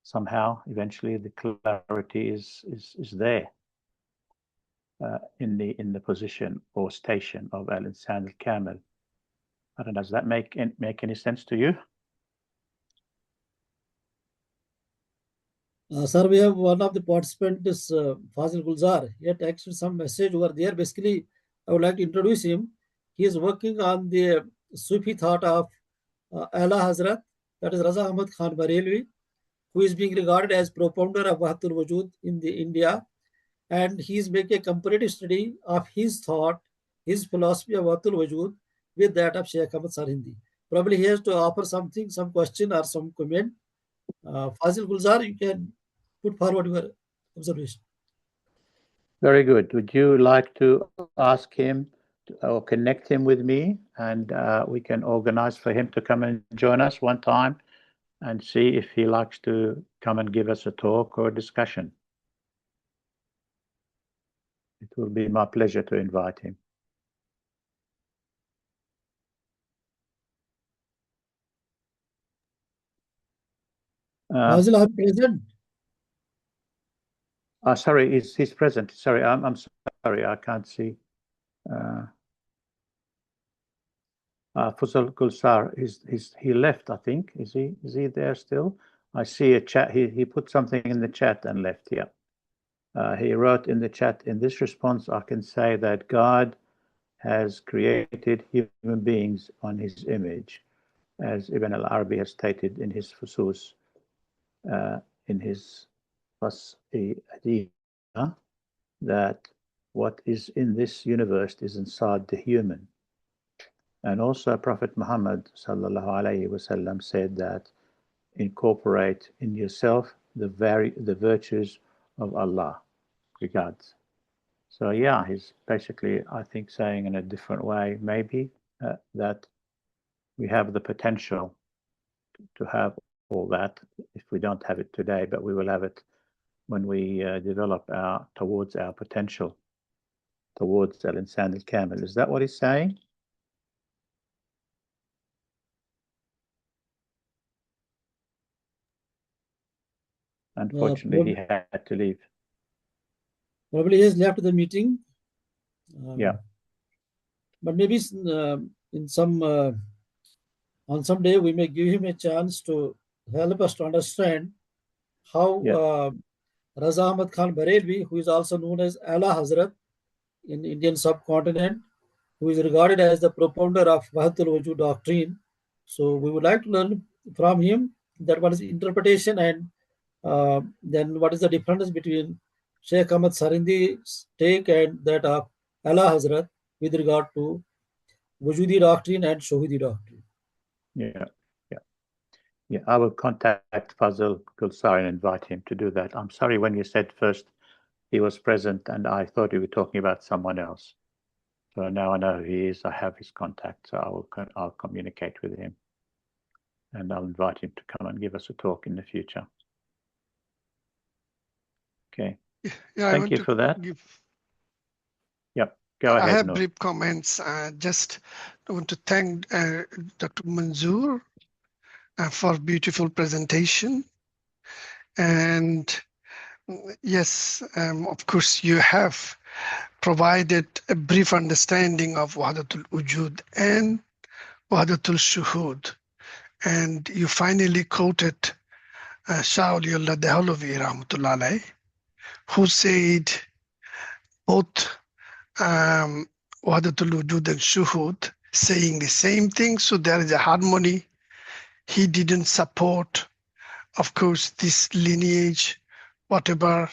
somehow eventually the clarity is there in the position or station of al-insan al-kamil. I don't know, does that make any sense to you?
Sir, we have one of the participants, Fazil Gulzar. He had texted some message over there. Basically, I would like to introduce him. He is working on the Sufi thought of Ala Hazrat, that is Raza Ahmad Khan Barelvi, who is being regarded as propounder of Wahdat Al Wujud in India. And he is making a comparative study of his thought, his philosophy of Wahdat Al Wujud with that of Sheikh Ahmad Sirhindi. Probably he has to offer something, some question or some comment. Fazil Gulzar, you can put forward your observation.
Very good. Would you like to ask him or connect him with me, and we can organize for him to come and join us one time and see if he likes to come and give us a talk or a discussion. It will be my pleasure to invite him.
Fazil, are you present?
Sorry, he's present. Sorry, I'm sorry, I can't see. Fazal Gulsar, he left, I think. Is he there still? I see a chat. He put something in the chat and left here. He wrote in the chat, in this response, I can say that God has created human beings on his image, as Ibn Arabi has stated in his Fusus, in his Fas'iyah, that what is in this universe is inside the human. And also Prophet Muhammad sallallahu alaihi wasallam said that incorporate in yourself the virtues of Allah. Regards. So yeah, he's basically, I think, saying in a different way, maybe that we have the potential to have all that if we don't have it today, but we will have it when we develop towards our potential, towards al-insan al-kamil. Is that what he's saying? Unfortunately, he had to leave.
Probably he has left the meeting.
Yeah.
But maybe in some on some day we may give him a chance to help us to understand how Raza Ahmad Khan Barelvi, who is also known as Ala Hazrat in Indian subcontinent, who is regarded as the propounder of Wahdat Al Wujud doctrine. So we would like to learn from him that what is interpretation and then what is the difference between Sheikh Ahmad Sirhindi's take and that of Ala Hazrat with regard to Wujudi doctrine and Shuhudi doctrine.
Yeah, I will contact Fazil Gulsar and invite him to do that. I'm sorry, when you said first he was present and I thought you were talking about someone else. So now I know who he is. I have his contact, so I'll communicate with him. And I'll invite him to come and give us a talk in the future. Okay.
Yeah,
Thank you for that. Yep. Go ahead.
I have brief comments. Just want to thank Dr. Manzoor for beautiful presentation. And yes, of course, you have provided a brief understanding of Wahdat Al Wujud and Wahdat Al Shuhud. And you finally quoted Shah Waliullah Dehlavi Rahmatullah Alayh, who said both Wahdat Al Wujud and Shuhud saying the same thing, so there is a harmony. He didn't support, of course, this lineage, whatever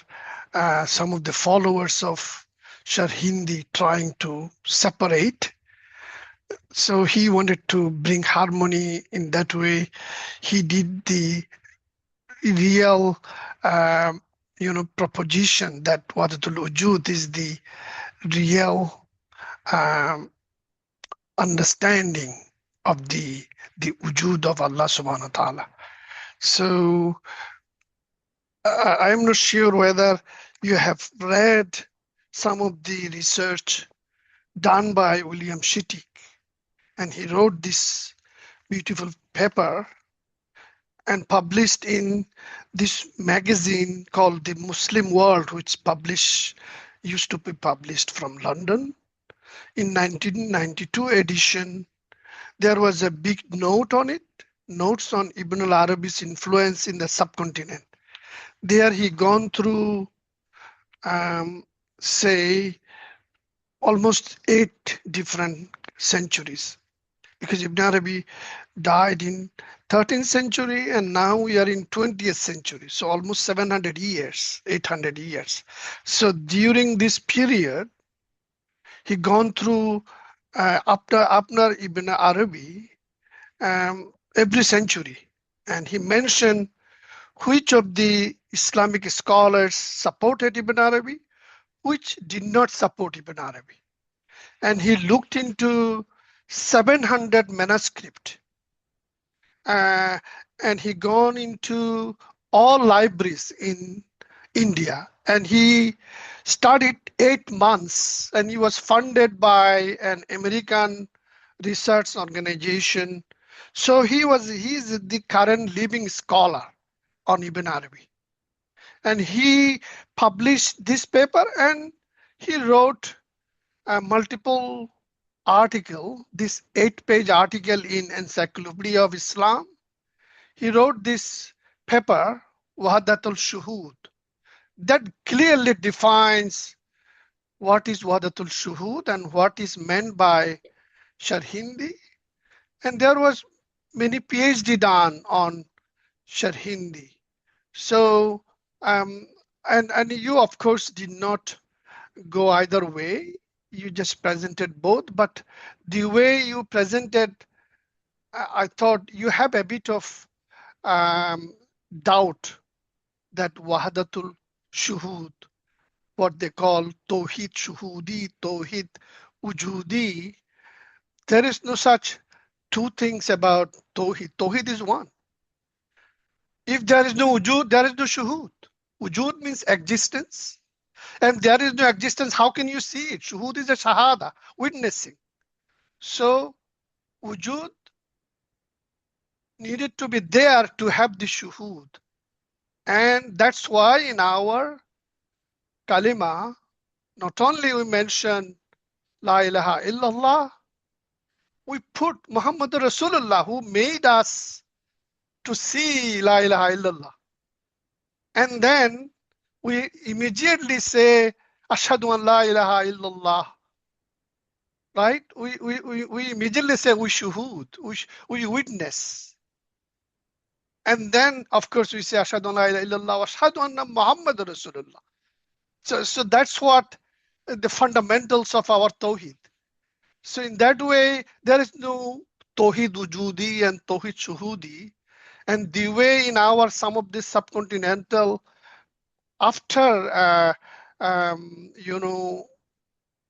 some of the followers of Sirhindi trying to separate. So he wanted to bring harmony in that way. He did the real, proposition that Wahdat Al Wujud is the real understanding of the wujud of Allah subhanahu wa ta'ala. So I'm not sure whether you have read some of the research done by William Shittick, and he wrote this beautiful paper and published in this magazine called The Muslim World, which used to be published from London. In 1992 edition, there was a big note on it, notes on Ibn Arabi's influence in the subcontinent. There he gone through, say, almost 8 different centuries, because Ibn Arabi died in 13th century and now we are in 20th century. So almost 700 years, 800 years. So during this period, he gone through after Ibn Arabi, every century. And he mentioned which of the Islamic scholars supported Ibn Arabi, which did not support Ibn Arabi. And he looked into 700 manuscript. And he gone into all libraries in India. And he studied 8 months, and he was funded by an American research organization. So he's the current living scholar on Ibn Arabi. And he published this paper and he wrote a multiple article, this 8-page article in Encyclopedia of Islam. He wrote this paper, Wahdat Al that clearly defines what is Wahdat Al and what is meant by Sirhindi. And there was many PhD done on Sirhindi. So, and you of course did not go either way. You just presented both, but the way you presented, I thought you have a bit of doubt that Wahdatul Shuhud, what they call Tawhid Shuhudi, Tawhid Wujudi, there is no such two things about Tawhid. Tawhid is one. If there is no Wujud, there is no Shuhud. Wujud means existence. And there is no existence, how can you see it? Shuhud is a shahada, witnessing. So Wujud needed to be there to have the shuhud. And that's why in our kalima, not only we mention La ilaha illallah, we put Muhammad Rasulullah, who made us to see La ilaha illallah. And then we immediately say, Ashhadu an la ilaha illallah. Right? We immediately say, we shuhud, we witness. And then, of course, we say, Ashhadu an la ilaha illallah, Ashhadu anna Muhammad Rasulullah. So that's what the fundamentals of our Tawheed. So in that way, there is no Tawheed Wujudi and Tawheed Shuhudi. And the way in our some of the subcontinental, after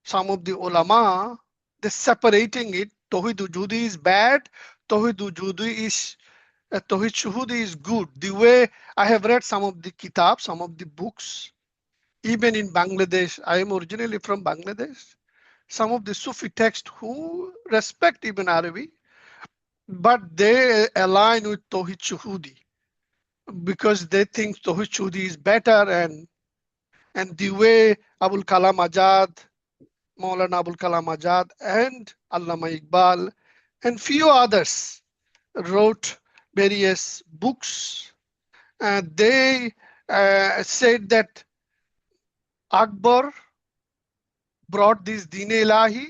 some of the ulama, they're separating it. Tawheed Wujudi is bad. Tawheed Wujudi is Tawheed Shuhudi is good. The way I have read some of the kitab, some of the books, even in Bangladesh, I am originally from Bangladesh. Some of the Sufi texts who respect Ibn Arabi, but they align with Tawheed Shuhudi because they think Tawheed Shuhudi is better, and the way Abul Kalam Azad, Maulana Abul Kalam Azad, and Allama Iqbal, and few others wrote various books. And they said that Akbar brought this Din Ilahi.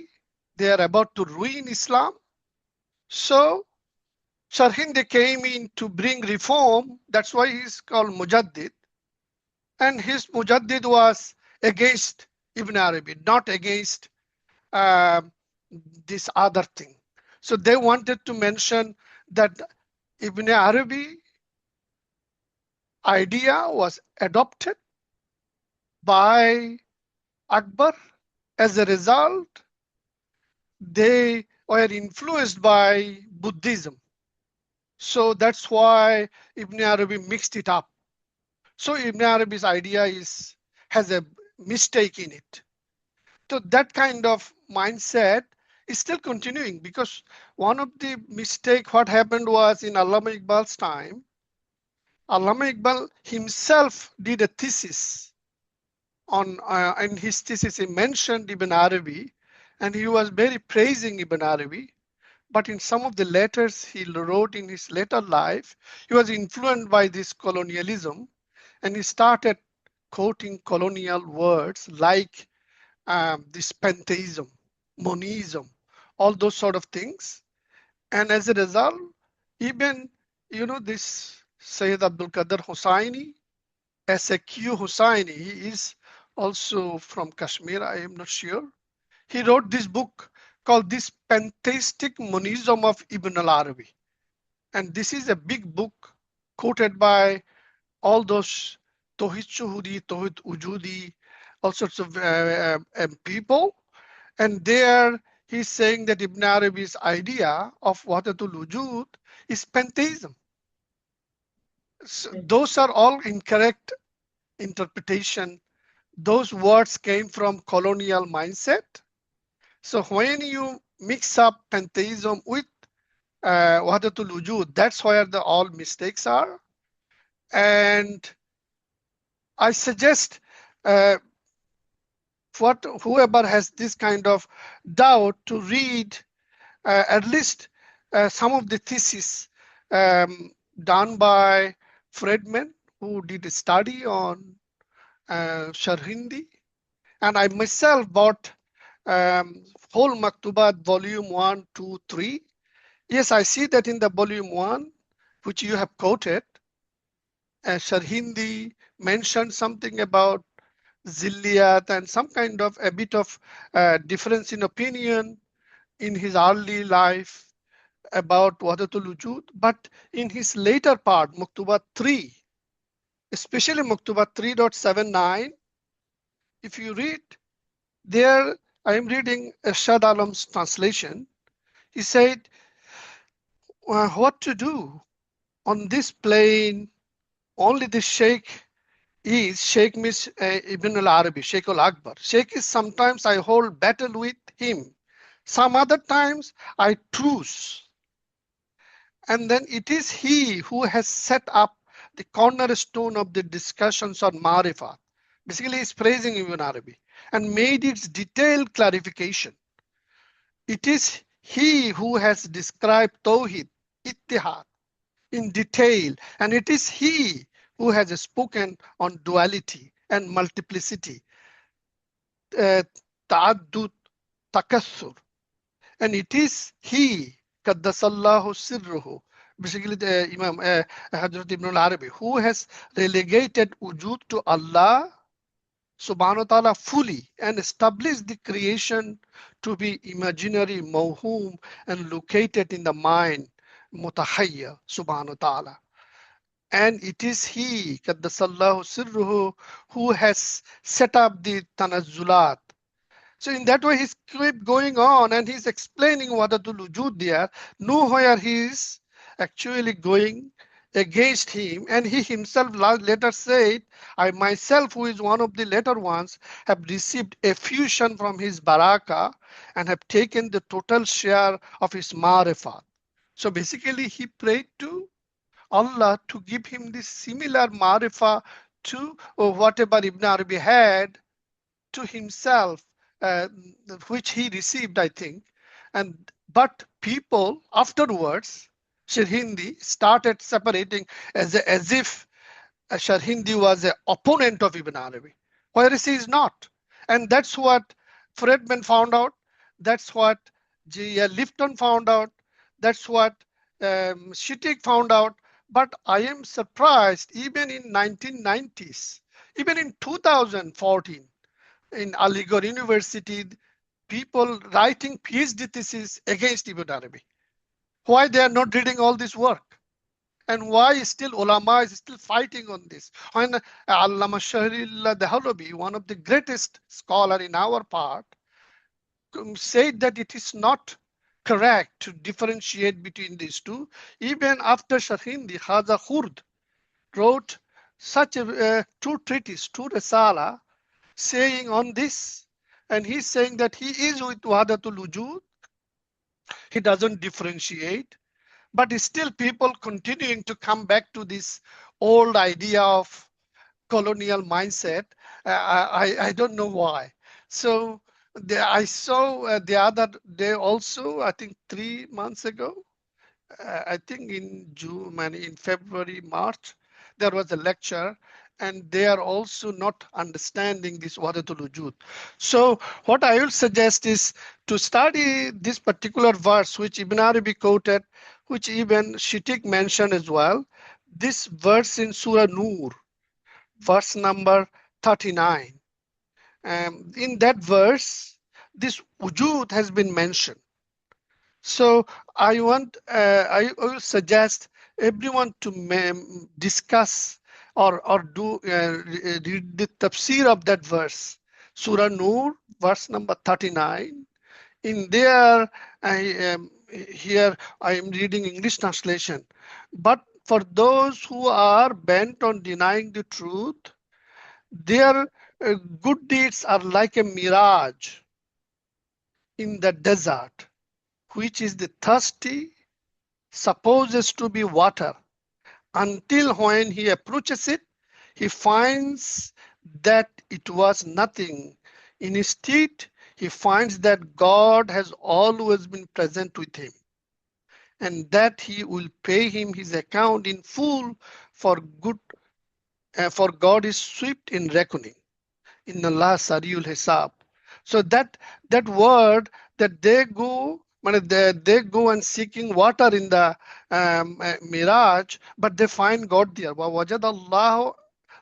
They are about to ruin Islam. So Sirhindi came in to bring reform. That's why he's called Mujaddid. And his Mujaddid was against Ibn Arabi, not against this other thing. So they wanted to mention that Ibn Arabi idea was adopted by Akbar. As a result, they were influenced by Buddhism. So that's why Ibn Arabi mixed it up. So Ibn Arabi's idea has a mistake in it. So that kind of mindset is still continuing, because one of the mistake what happened was in Allama Iqbal's time, Allama Iqbal himself did a thesis on, in his thesis he mentioned Ibn Arabi, and he was very praising Ibn Arabi. But in some of the letters he wrote in his later life, he was influenced by this colonialism, and he started quoting colonial words like this pantheism, monism, all those sort of things. And as a result, even, you know, this Sayyid Abdul Qadir Hussaini, S.A.Q. Hussaini, he is also from Kashmir, I am not sure. He wrote this book called This Pantheistic Monism of Ibn Arabi. And this is a big book quoted by all those Tawhid Shuhudi, Tawhid Wujudi, all sorts of people. And there he's saying that Ibn Arabi's idea of Wahdat Al Wujud is pantheism. So those are all incorrect interpretation. Those words came from colonial mindset. So when you mix up pantheism with Wahdat Al Wujud, that's where the all mistakes are. And I suggest whoever has this kind of doubt to read at least some of the theses done by Friedman, who did a study on Sirhindi. And I myself bought whole Maktubat volume 1, 2, 3. Yes, I see that in the volume 1, which you have quoted, Sirhindi mentioned something about Zilliyat and some kind of a bit of difference in opinion in his early life about Wahdat Al Wujud. But in his later part, Maktubat 3, especially Maktubat 3.79, if you read there, I am reading Shad Alam's translation. He said, what to do on this plane? Only the Sheikh is, Sheikh means Ibn Arabi, Sheikh al-Akbar. Sheikh is sometimes I hold battle with him. Some other times I truce. And then it is he who has set up the cornerstone of the discussions on Marifat. Basically, he's praising Ibn Arabi and made its detailed clarification. It is he who has described Tawhid, Ittihad, in detail, and it is he who has spoken on duality and multiplicity, ta'addud, takassur, and it is he, Qaddasallahu sirruhu, basically the Imam Hazrat Ibn Arabi, who has relegated wujud to Allah subhanahu wa ta'ala fully and established the creation to be imaginary, mawhum, and located in the mind, mutahayya subhanahu wa ta'ala. And it is he, Qaddasallahu sirruhu, who has set up the tanazzulat. So in that way, he's kept going on and he's explaining Wahdat Al Wujud there. Nowhere he is actually going against him. And he himself later said, I myself, who is one of the later ones, have received effusion from his baraka and have taken the total share of his marifat. So basically, he prayed to Allah to give him this similar marifa to whatever Ibn Arabi had to himself, which he received, I think. But people afterwards, Sirhindi started separating as if Sirhindi was an opponent of Ibn Arabi, whereas he is not. And that's what Friedman found out. That's what J. Lifton found out. That's what Shittig found out. But I am surprised, even in 1990s, even in 2014, in Aligarh University, people writing PhD thesis against Ibn Arabi. Why they are not reading all this work? And why still ulama is still fighting on this? When Allama Shahrullah Dehalobi, one of the greatest scholar in our part, said that it is not correct to differentiate between these two. Even after Sirhindi, Khaja Khurd wrote such a two treatise, two risala, saying on this, and he's saying that he is with Wahdat Al Wujud. He doesn't differentiate, but still people continuing to come back to this old idea of colonial mindset. I don't know why. So I saw the other day also, I think 3 months ago, I think in June, in February, March, there was a lecture, and they are also not understanding this Wahdat Al Wujud. So what I will suggest is to study this particular verse which Ibn Arabi quoted, which even Shittik mentioned as well. This verse in Surah Nur, verse number 39. In that verse, this wujud has been mentioned. So I will suggest everyone to discuss or do read the tafsir of that verse, Surah Nur, verse number 39. In there, here I am reading English translation. But for those who are bent on denying the truth, their good deeds are like a mirage in the desert, which is the thirsty, supposes to be water, until when he approaches it, he finds that it was nothing. Instead, he finds that God has always been present with him, and that he will pay him his account in full for God is swift in reckoning. In Allah Sariul Hisab. So that word that they go and seeking water in the mirage, but they find God there. وَوَجَدَ اللَّهُ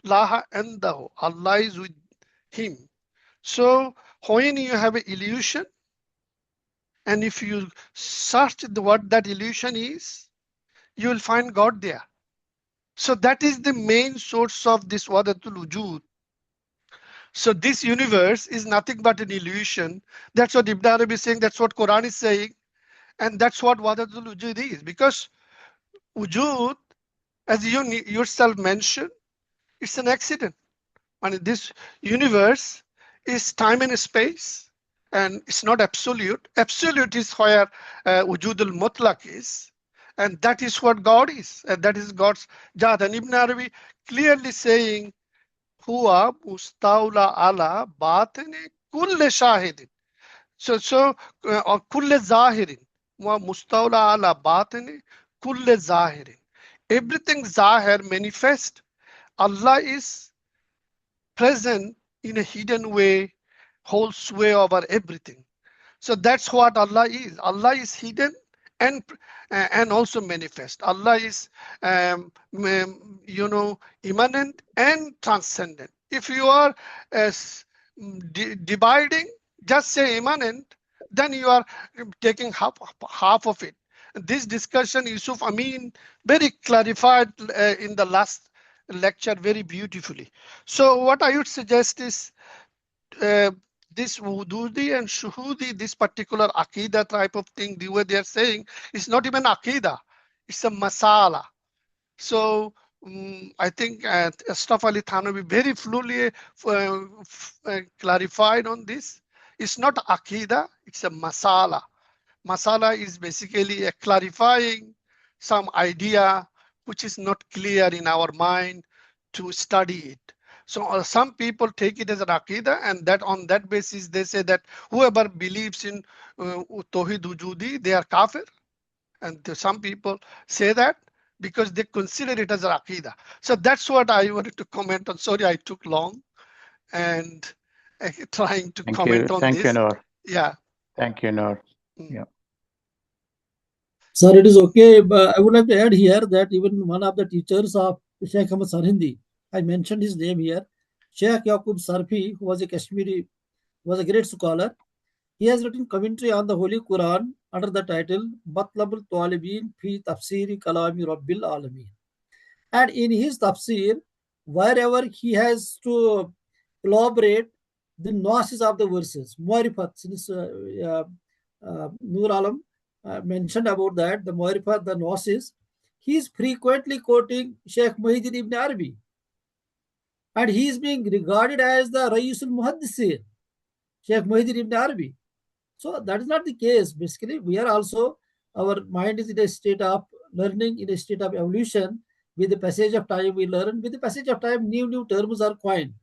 لَهَا عِنْدَهُ. Allah is with him. So when you have an illusion, and if you search what that illusion is, you will find God there. So that is the main source of this Wahdat Al Wujud. So this universe is nothing but an illusion. That's what Ibn Arabi is saying. That's what Quran is saying. And that's what Wahdat Al Wujud is. Because Wujud, as you yourself mentioned, it's an accident. And this universe is time and space. And it's not absolute. Absolute is where Wujud Al Mutlaq is. And that is what God is. And that is God's Jad. And Ibn Arabi clearly saying, Huwa mustawla ala batini kulle shahidin. So or kulle zahirin. Huwa mustawla ala batini kulle zahirin. Everything zahir manifest. Allah is present in a hidden way, whole sway over everything. So that's what Allah is. Allah is hidden and also manifest. Allah is immanent and transcendent. If you are dividing, just say immanent, then you are taking half of it. This discussion Yusuf Amin very clarified in the last lecture very beautifully. So what I would suggest is this wududi and shuhudi, this particular aqidah type of thing, the way they are saying, is not even aqidah, it's a masala. So I think Ashraf Ali Thanavi very fully clarified on this. It's not aqidah, it's a masala. Masala is basically a clarifying some idea which is not clear in our mind to study it. So some people take it as an aqidah, and that on that basis they say that whoever believes in Tawhid Wujudi, they are kafir. And some people say that because they consider it as an aqidah. So that's what I wanted to comment on. Sorry, I took long and trying to comment on this.
Thank you, Noor.
Yeah.
Thank you, Noor. Yeah.
Sir, it is okay, but I would like to add here that even one of the teachers of Sheikh Ahmad Sirhindi, I mentioned his name here, Sheikh Yaqub Sarfi, who was a Kashmiri, was a great scholar. He has written commentary on the Holy Quran under the title Matlabul Talibin fi Tafsiri Kalami Rabbil Alameen. And in his tafsir, wherever he has to elaborate the nuances of the verses, Muarifat, since Nur Alam mentioned about that, the Muarifat, the nuances, he is frequently quoting Sheikh Muhyiddin Ibn Arabi. And he is being regarded as the Ra'isul Muhaddisir, Sheikh Muhyiddin Ibn Arabi. So that is not the case. Basically, we are also, our mind is in a state of learning, in a state of evolution. With the passage of time, we learn. With the passage of time, new terms are coined.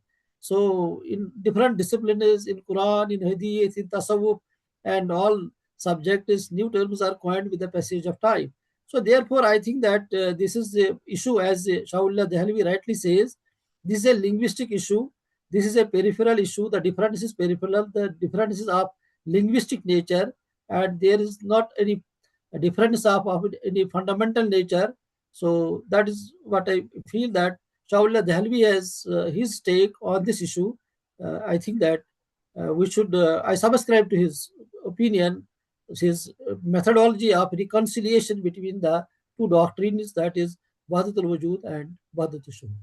So in different disciplines, in Quran, in Hadith, in Tasawwuf, and all subjects, new terms are coined with the passage of time. So therefore, I think that this is the issue, as Shaullah Dehlavi rightly says, this is a linguistic issue. This is a peripheral issue. The difference is peripheral. The difference is of linguistic nature, and there is not any difference of any fundamental nature. So that is what I feel, that Shaullah Dehlavi has his take on this issue. I think that we should, I subscribe to his opinion, his methodology of reconciliation between the two doctrines, that is Wahdat Al Wujud and Wahdat Al Shuhud.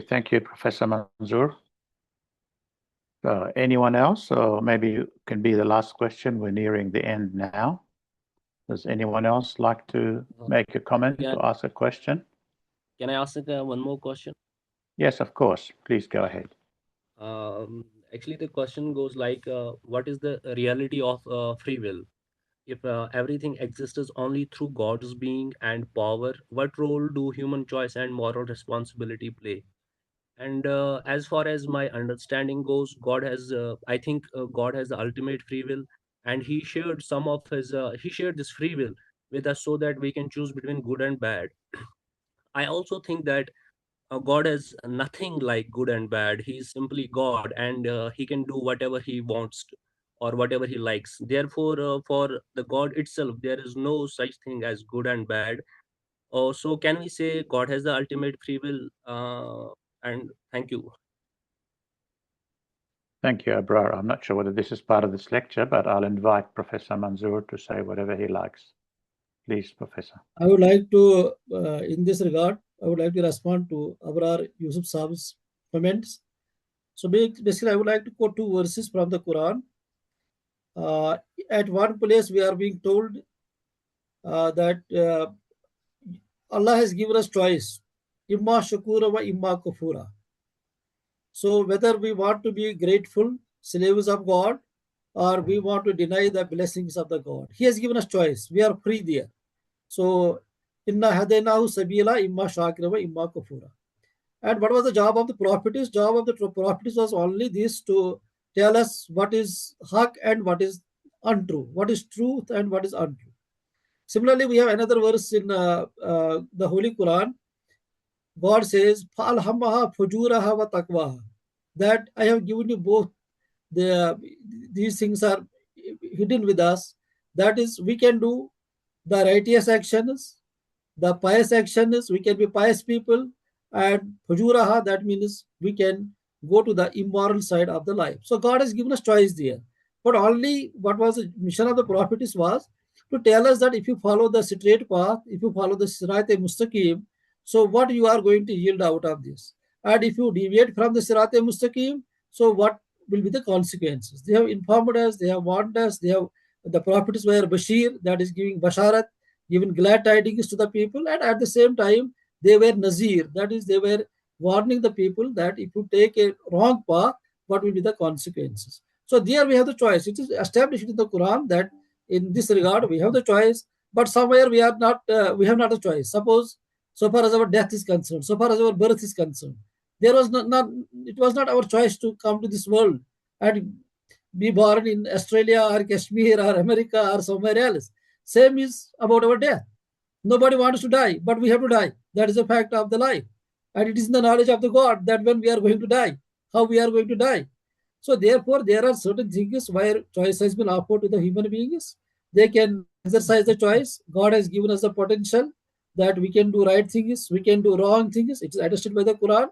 Thank you, Professor Manzoor. Anyone else? Or maybe you can be the last question. We're nearing the end now. Does anyone else like to make a comment or ask a question?
Can I ask one more question?
Yes, of course. Please go ahead.
Actually, the question goes like, what is the reality of free will? If everything exists only through God's being and power, what role do human choice and moral responsibility play? And as far as my understanding goes, God has, I think, God has the ultimate free will, and He shared some of His, He shared this free will with us so that we can choose between good and bad. I also think that God is nothing like good and bad. He's simply God, and He can do whatever He wants to, or whatever He likes. Therefore, for the God itself, there is no such thing as good and bad. So, can we say God has the ultimate free will? And thank you.
Thank you, Abrar. I'm not sure whether this is part of this lecture, but I'll invite Professor Manzoor to say whatever he likes. Please, Professor.
I would like to, in this regard, I would like to respond to Abrar Yusuf Saab's comments. So basically, I would like to quote two verses from the Quran. At one place, we are being told that Allah has given us choice, imma shakura wa imma kufura. So whether we want to be grateful slaves of God, or we want to deny the blessings of the God, He has given us choice. We are free there. So inna hadainahu sabila imma shakira wa imma kufura. And what was the job of the prophets? Job of the prophets was only this, to tell us what is haq and what is untrue, what is truth and what is untrue. Similarly, we have another verse in the Holy Quran. God says, "Falhamaha fujuraha wa taqwaha," that I have given you both. These things are hidden with us. That is, we can do the righteous actions, the pious actions. We can be pious people, and fujuraha, that means we can go to the immoral side of the life. So God has given us choice there. But only what was the mission of the prophets was to tell us that if you follow the straight path, if you follow the Sirat-e-Mustaqim, so what you are going to yield out of this. And if you deviate from the Sirat-e-Mustaqim, so what will be the consequences? They have informed us, they have warned us, the prophets were Bashir, that is giving Basharat, giving glad tidings to the people, and at the same time, they were Nazir, that is, they were warning the people that if you take a wrong path, what will be the consequences. So there we have the choice. It is established in the Quran that in this regard we have the choice, but somewhere we are not. We have not a choice. Suppose, so far as our death is concerned, so far as our birth is concerned, there was not. It was not our choice to come to this world and be born in Australia or Kashmir or America or somewhere else. Same is about our death. Nobody wants to die, but we have to die. That is a fact of the life, and it is in the knowledge of the God that when we are going to die, how we are going to die. So therefore, there are certain things where choice has been offered to the human beings. They can exercise the choice. God has given us the potential that we can do right things, we can do wrong things. It is attested by the Quran.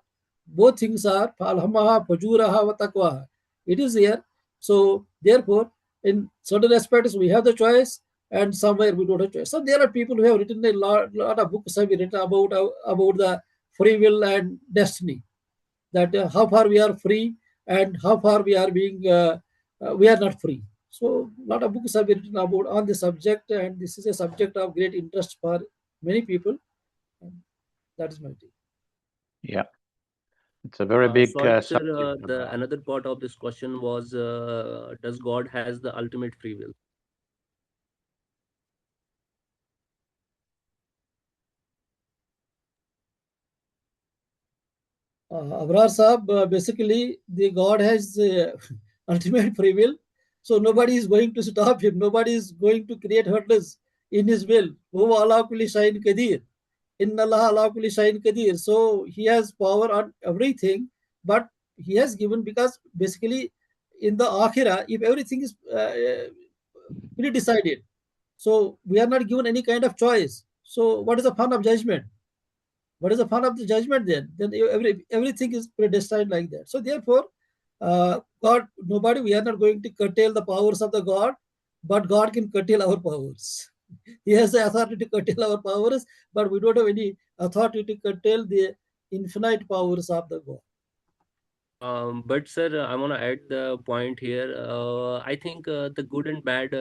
Both things are falhamaha, fajuraha, wa taqwaha. It is here. So therefore, in certain aspects, we have the choice, and somewhere we don't have choice. So there are people who have written a lot of books have been written about the free will and destiny. That how far we are free and how far we are being we are not free. So a lot of books have been written about on the subject, and this is a subject of great interest for many people. And that is my take.
Yeah, it's a very big
Sorry,
subject.
sir, another part of this question was, does God has the ultimate free will?
Abrar Sahab, basically the God has ultimate free will. So nobody is going to stop him. Nobody is going to create hurdles in his will. Huwa ala kulli shay'in qadir. Inna Allah ala kulli shay'in qadir. So he has power on everything, but he has given, because basically in the akhirah, if everything is pre-decided, so we are not given any kind of choice. So what is the fun of judgment? What is the fun of the judgment then? Then everything is predestined like that. So therefore, God, nobody, we are not going to curtail the powers of the God, but God can curtail our powers. He has the authority to curtail our powers, but we don't have any authority to curtail the infinite powers of the God.
But sir, I want to add the point here. I think the good and bad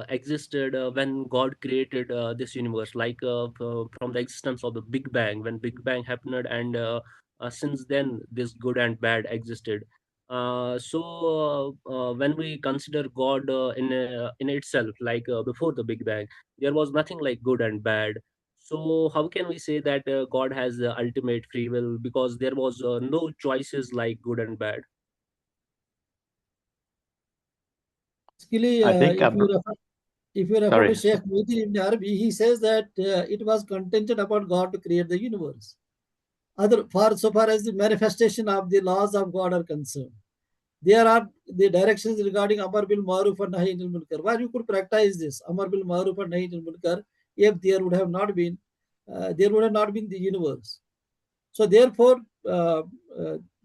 existed when God created this universe, like from the existence of the Big Bang, when Big Bang happened, and since then this good and bad existed. So when we consider God in itself, like before the Big Bang, there was nothing like good and bad. So how can we say that God has the ultimate free will, because there was no choices like good and bad?
Basically,
I think
if you refer
sorry.
to Sheikh Ibn Arabi, he says that it was contingent upon God to create the universe. So far as the manifestation of the laws of God are concerned, there are the directions regarding Amar bil Ma'ruf and Nahi anil Munkar. Where you could practice this Amar bil Ma'ruf and Nahi anil Munkar, if there would not have been the universe. So therefore,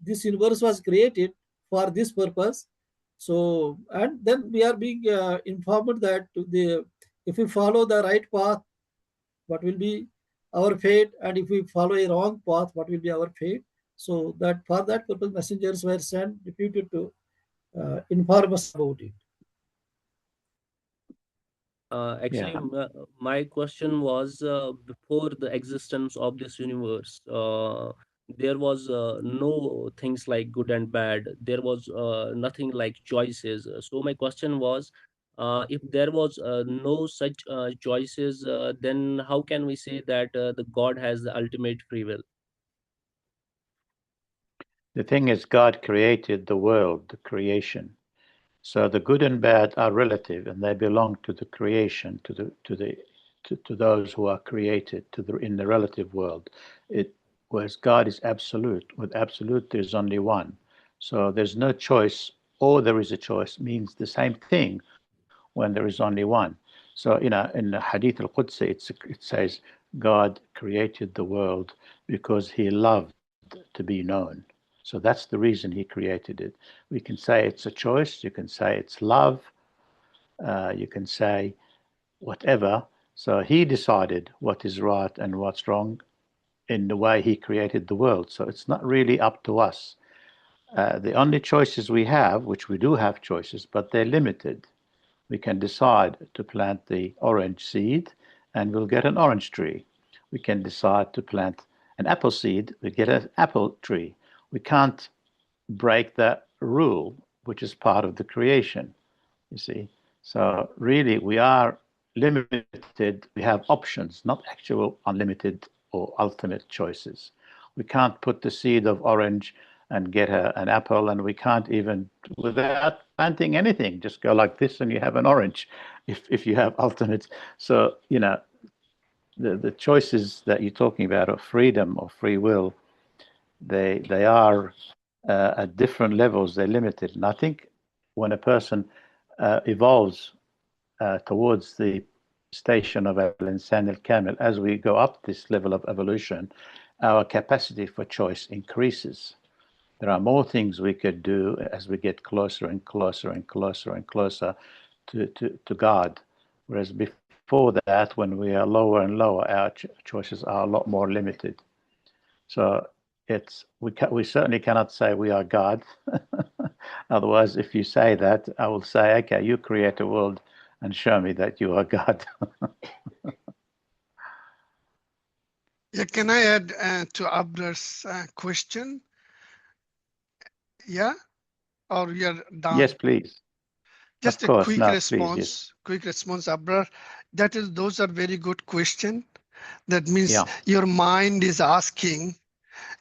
this universe was created for this purpose. So, and then we are being informed that if we follow the right path, what will be our fate, and if we follow a wrong path, what will be our fate. So that for that purpose, messengers were sent, reputed to inform us about it.
Actually, my question was, before the existence of this universe, there was no things like good and bad. There was nothing like choices. So my question was, if there was no such choices, then how can we say that the God has the ultimate free will?
The thing is, God created the world, the creation. So the good and bad are relative, and they belong to the creation, to those who are created, in the relative world. Whereas God is absolute. With absolute, there's only one. So there's no choice, or there is a choice, means the same thing when there is only one. So in the Hadith al-Qudsi, it says God created the world because He loved to be known. So that's the reason He created it. We can say it's a choice, you can say it's love, you can say whatever. So He decided what is right and what's wrong in the way He created the world. So it's not really up to us. The only choices we have, which we do have choices, but they're limited. We can decide to plant the orange seed and we'll get an orange tree. We can decide to plant an apple seed, we get an apple tree. We can't break that rule, which is part of the creation, you see. So really we are limited. We have options, not actual unlimited or ultimate choices. We can't put the seed of orange and get an apple, and we can't even, without planting anything, just go like this and you have an orange, if you have ultimate. So the choices that you're talking about of freedom or free will, they are at different levels. They're limited, and I think when a person evolves towards the station of al-insan al-kamil, as we go up this level of evolution, our capacity for choice increases. There are more things we could do as we get closer and closer and closer and closer to God. Whereas before that, when we are lower and lower, our choices are a lot more limited. So we certainly cannot say we are God. Otherwise, if you say that, I will say, okay, you create a world and show me that you are God.
Yeah, can I add to Abrar's question? Yeah, or you're done?
Yes, please.
Just
of
a
course,
quick
no,
response.
Please, yes.
Quick response, Abrar. Those are very good questions. That means
Yeah.
your mind is asking,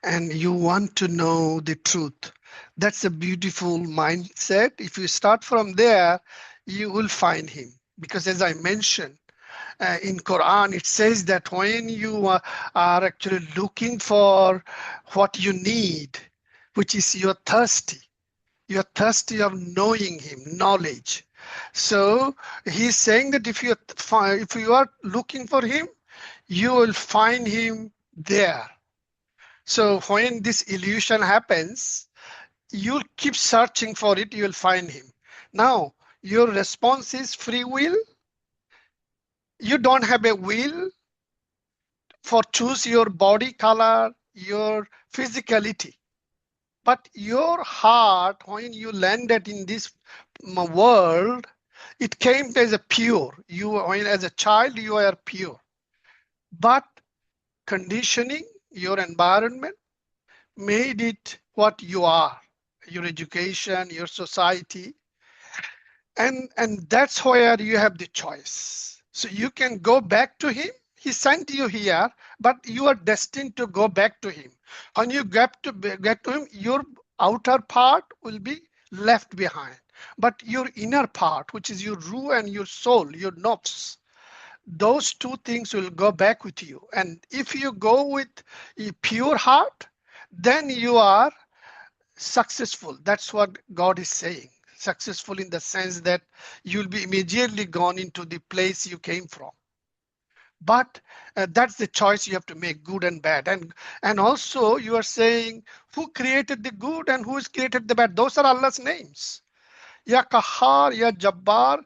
and you want to know the truth. That's a beautiful mindset. If you start from there, you will find him. Because as I mentioned, in Quran, it says that when you are actually looking for what you need, which is you're thirsty of knowing him, knowledge. So he's saying that if you are looking for him, you will find him there. So when this illusion happens, you'll keep searching for it, you'll find him. Now, your response is free will. You don't have a will for choose your body color, your physicality. But your heart, when you landed in this world, it came as a pure. When as a child, you are pure. But conditioning, your environment, made it what you are. Your education, your society. And that's where you have the choice. So you can go back to him. He sent you here, but you are destined to go back to him. When you get to him, your outer part will be left behind. But your inner part, which is your ruh and your soul, your nafs, those two things will go back with you. And if you go with a pure heart, then you are successful. That's what God is saying. Successful in the sense that you'll be immediately gone into the place you came from. But that's the choice you have to make, good and bad. And also you are saying who created the good and who has created the bad. Those are Allah's names. Ya Kahar, Ya Jabbar,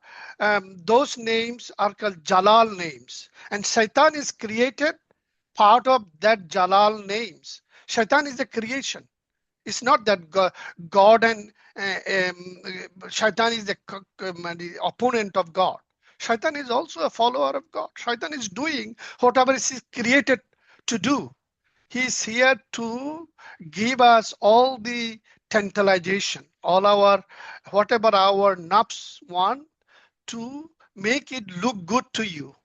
those names are called Jalal names. And Shaitan is created part of that Jalal names. Shaitan is the creation. It's not that God and Shaitan is the opponent of God. Shaitan is also a follower of God. Shaitan is doing whatever is created to do. He's here to give us all the tantalization, all our, whatever our nafs want, to make it look good to you.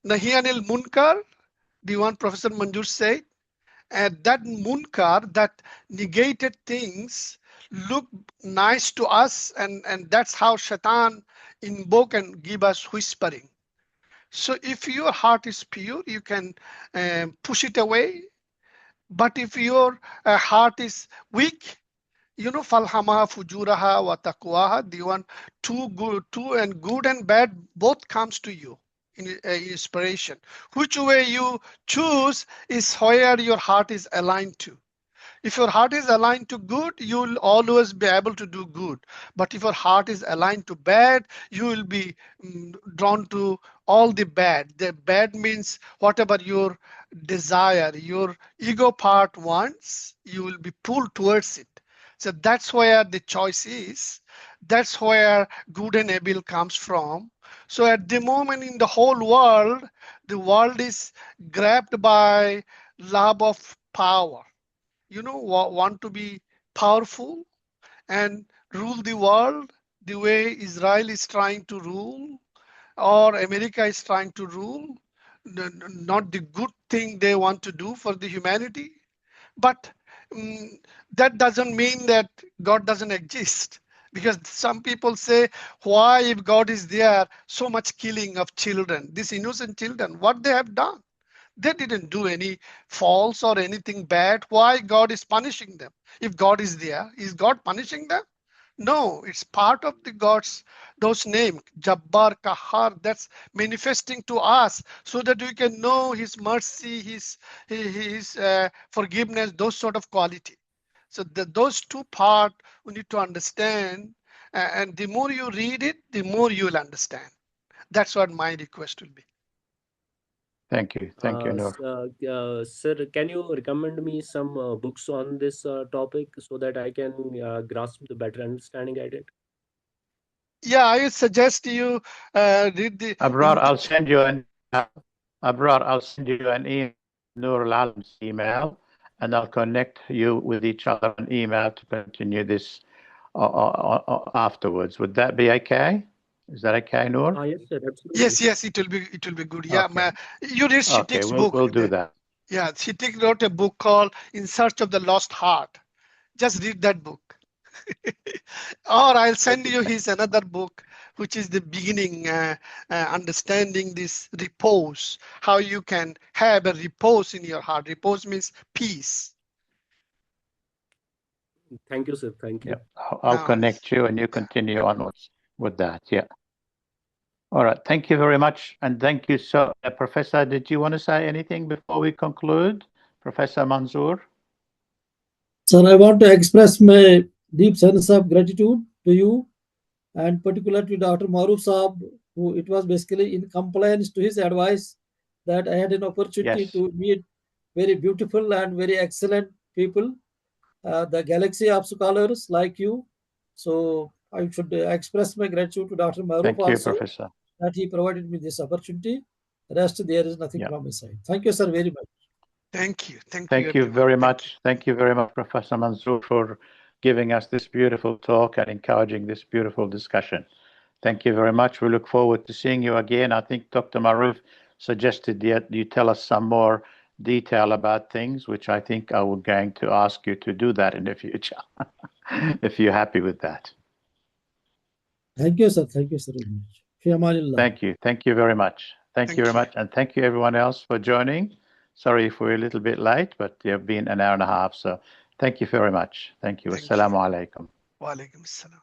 Nahiyanil munkar, the one Professor Manzoor said, and that munkar, that negated things, look nice to us, and that's how Shaitan invoke and give us whispering. So if your heart is pure, you can push it away. But if your heart is weak, you know, falhamaha fujuraha wa taqwaha, the one two and good and bad both comes to you in inspiration. Which way you choose is where your heart is aligned to. If your heart is aligned to good, you will always be able to do good. But if your heart is aligned to bad, you will be drawn to all the bad. The bad means whatever your desire, your ego part wants, you will be pulled towards it. So that's where the choice is. That's where good and evil comes from. So at the moment in the whole world, the world is grabbed by love of power. You know, want to be powerful and rule the world the way Israel is trying to rule, or America is trying to rule, not the good thing they want to do for the humanity. But that doesn't mean that God doesn't exist. Because some people say, why, if God is there, so much killing of children, these innocent children, what they have done? They didn't do any false or anything bad. Why God is punishing them? If God is there, is God punishing them? No, it's part of the God's, those names, Jabbar, Kahar, that's manifesting to us so that we can know his mercy, his forgiveness, those sort of quality. So those two parts we need to understand, and the more you read it, the more you will understand. That's what my request will be.
Thank you. Thank you, Noor.
Sir, can you recommend me some books on this topic so that I can grasp the better understanding at it?
Yeah, I would suggest you read the.
Abrar, I'll send you an email, Noor Al-Alam's email, and I'll connect you with each other on email to continue this afterwards. Would that be okay? Is that okay, Noor?
Yes, sir, absolutely.
Yes, it will be good. Yeah,
Okay.
You read Shittik's book.
We'll do that.
Yeah, Shittik wrote a book called In Search of the Lost Heart. just read that book. Or I'll send you his another book, which is the beginning, understanding this repose, how you can have a repose in your heart. Repose means peace.
Thank you, sir. Thank you.
Yeah. I'll
No,
connect you and you continue onwards with that. Yeah. All right. Thank you very much. And thank you. So, Professor, did you want to say anything before we conclude? Professor Manzoor?
Sir, I want to express my deep sense of gratitude to you, and particularly to Dr. Maruf Saab, who it was basically in compliance to his advice that I had an opportunity to meet very beautiful and very excellent people, the galaxy of scholars like you. So I should express my gratitude to Dr. Maruf
Thank you,
also,
Professor.
that he provided me this opportunity. Rest, there is nothing from my side. Thank you, sir, very much.
thank you. Thank you.
Thank you
everyone.
very
Thank
much.
you.
Thank you very much, Professor Manzoor, for giving us this beautiful talk and encouraging this beautiful discussion. Thank you very much. We look forward to seeing you again. I think Dr. Maruf suggested that you tell us some more detail about things, which I think I will going to ask you to do that in the future, if you're happy with that.
Thank you, sir. Thank you, sir, very much. Fi amanillah.
Thank you. Thank you very much. Thank you very much. And thank you everyone else for joining. Sorry if we're a little bit late, but you've been an hour and a half. So thank you very much. Thank you.
Thank you.
Assalamu alaikum.
Wa alaikum assalam.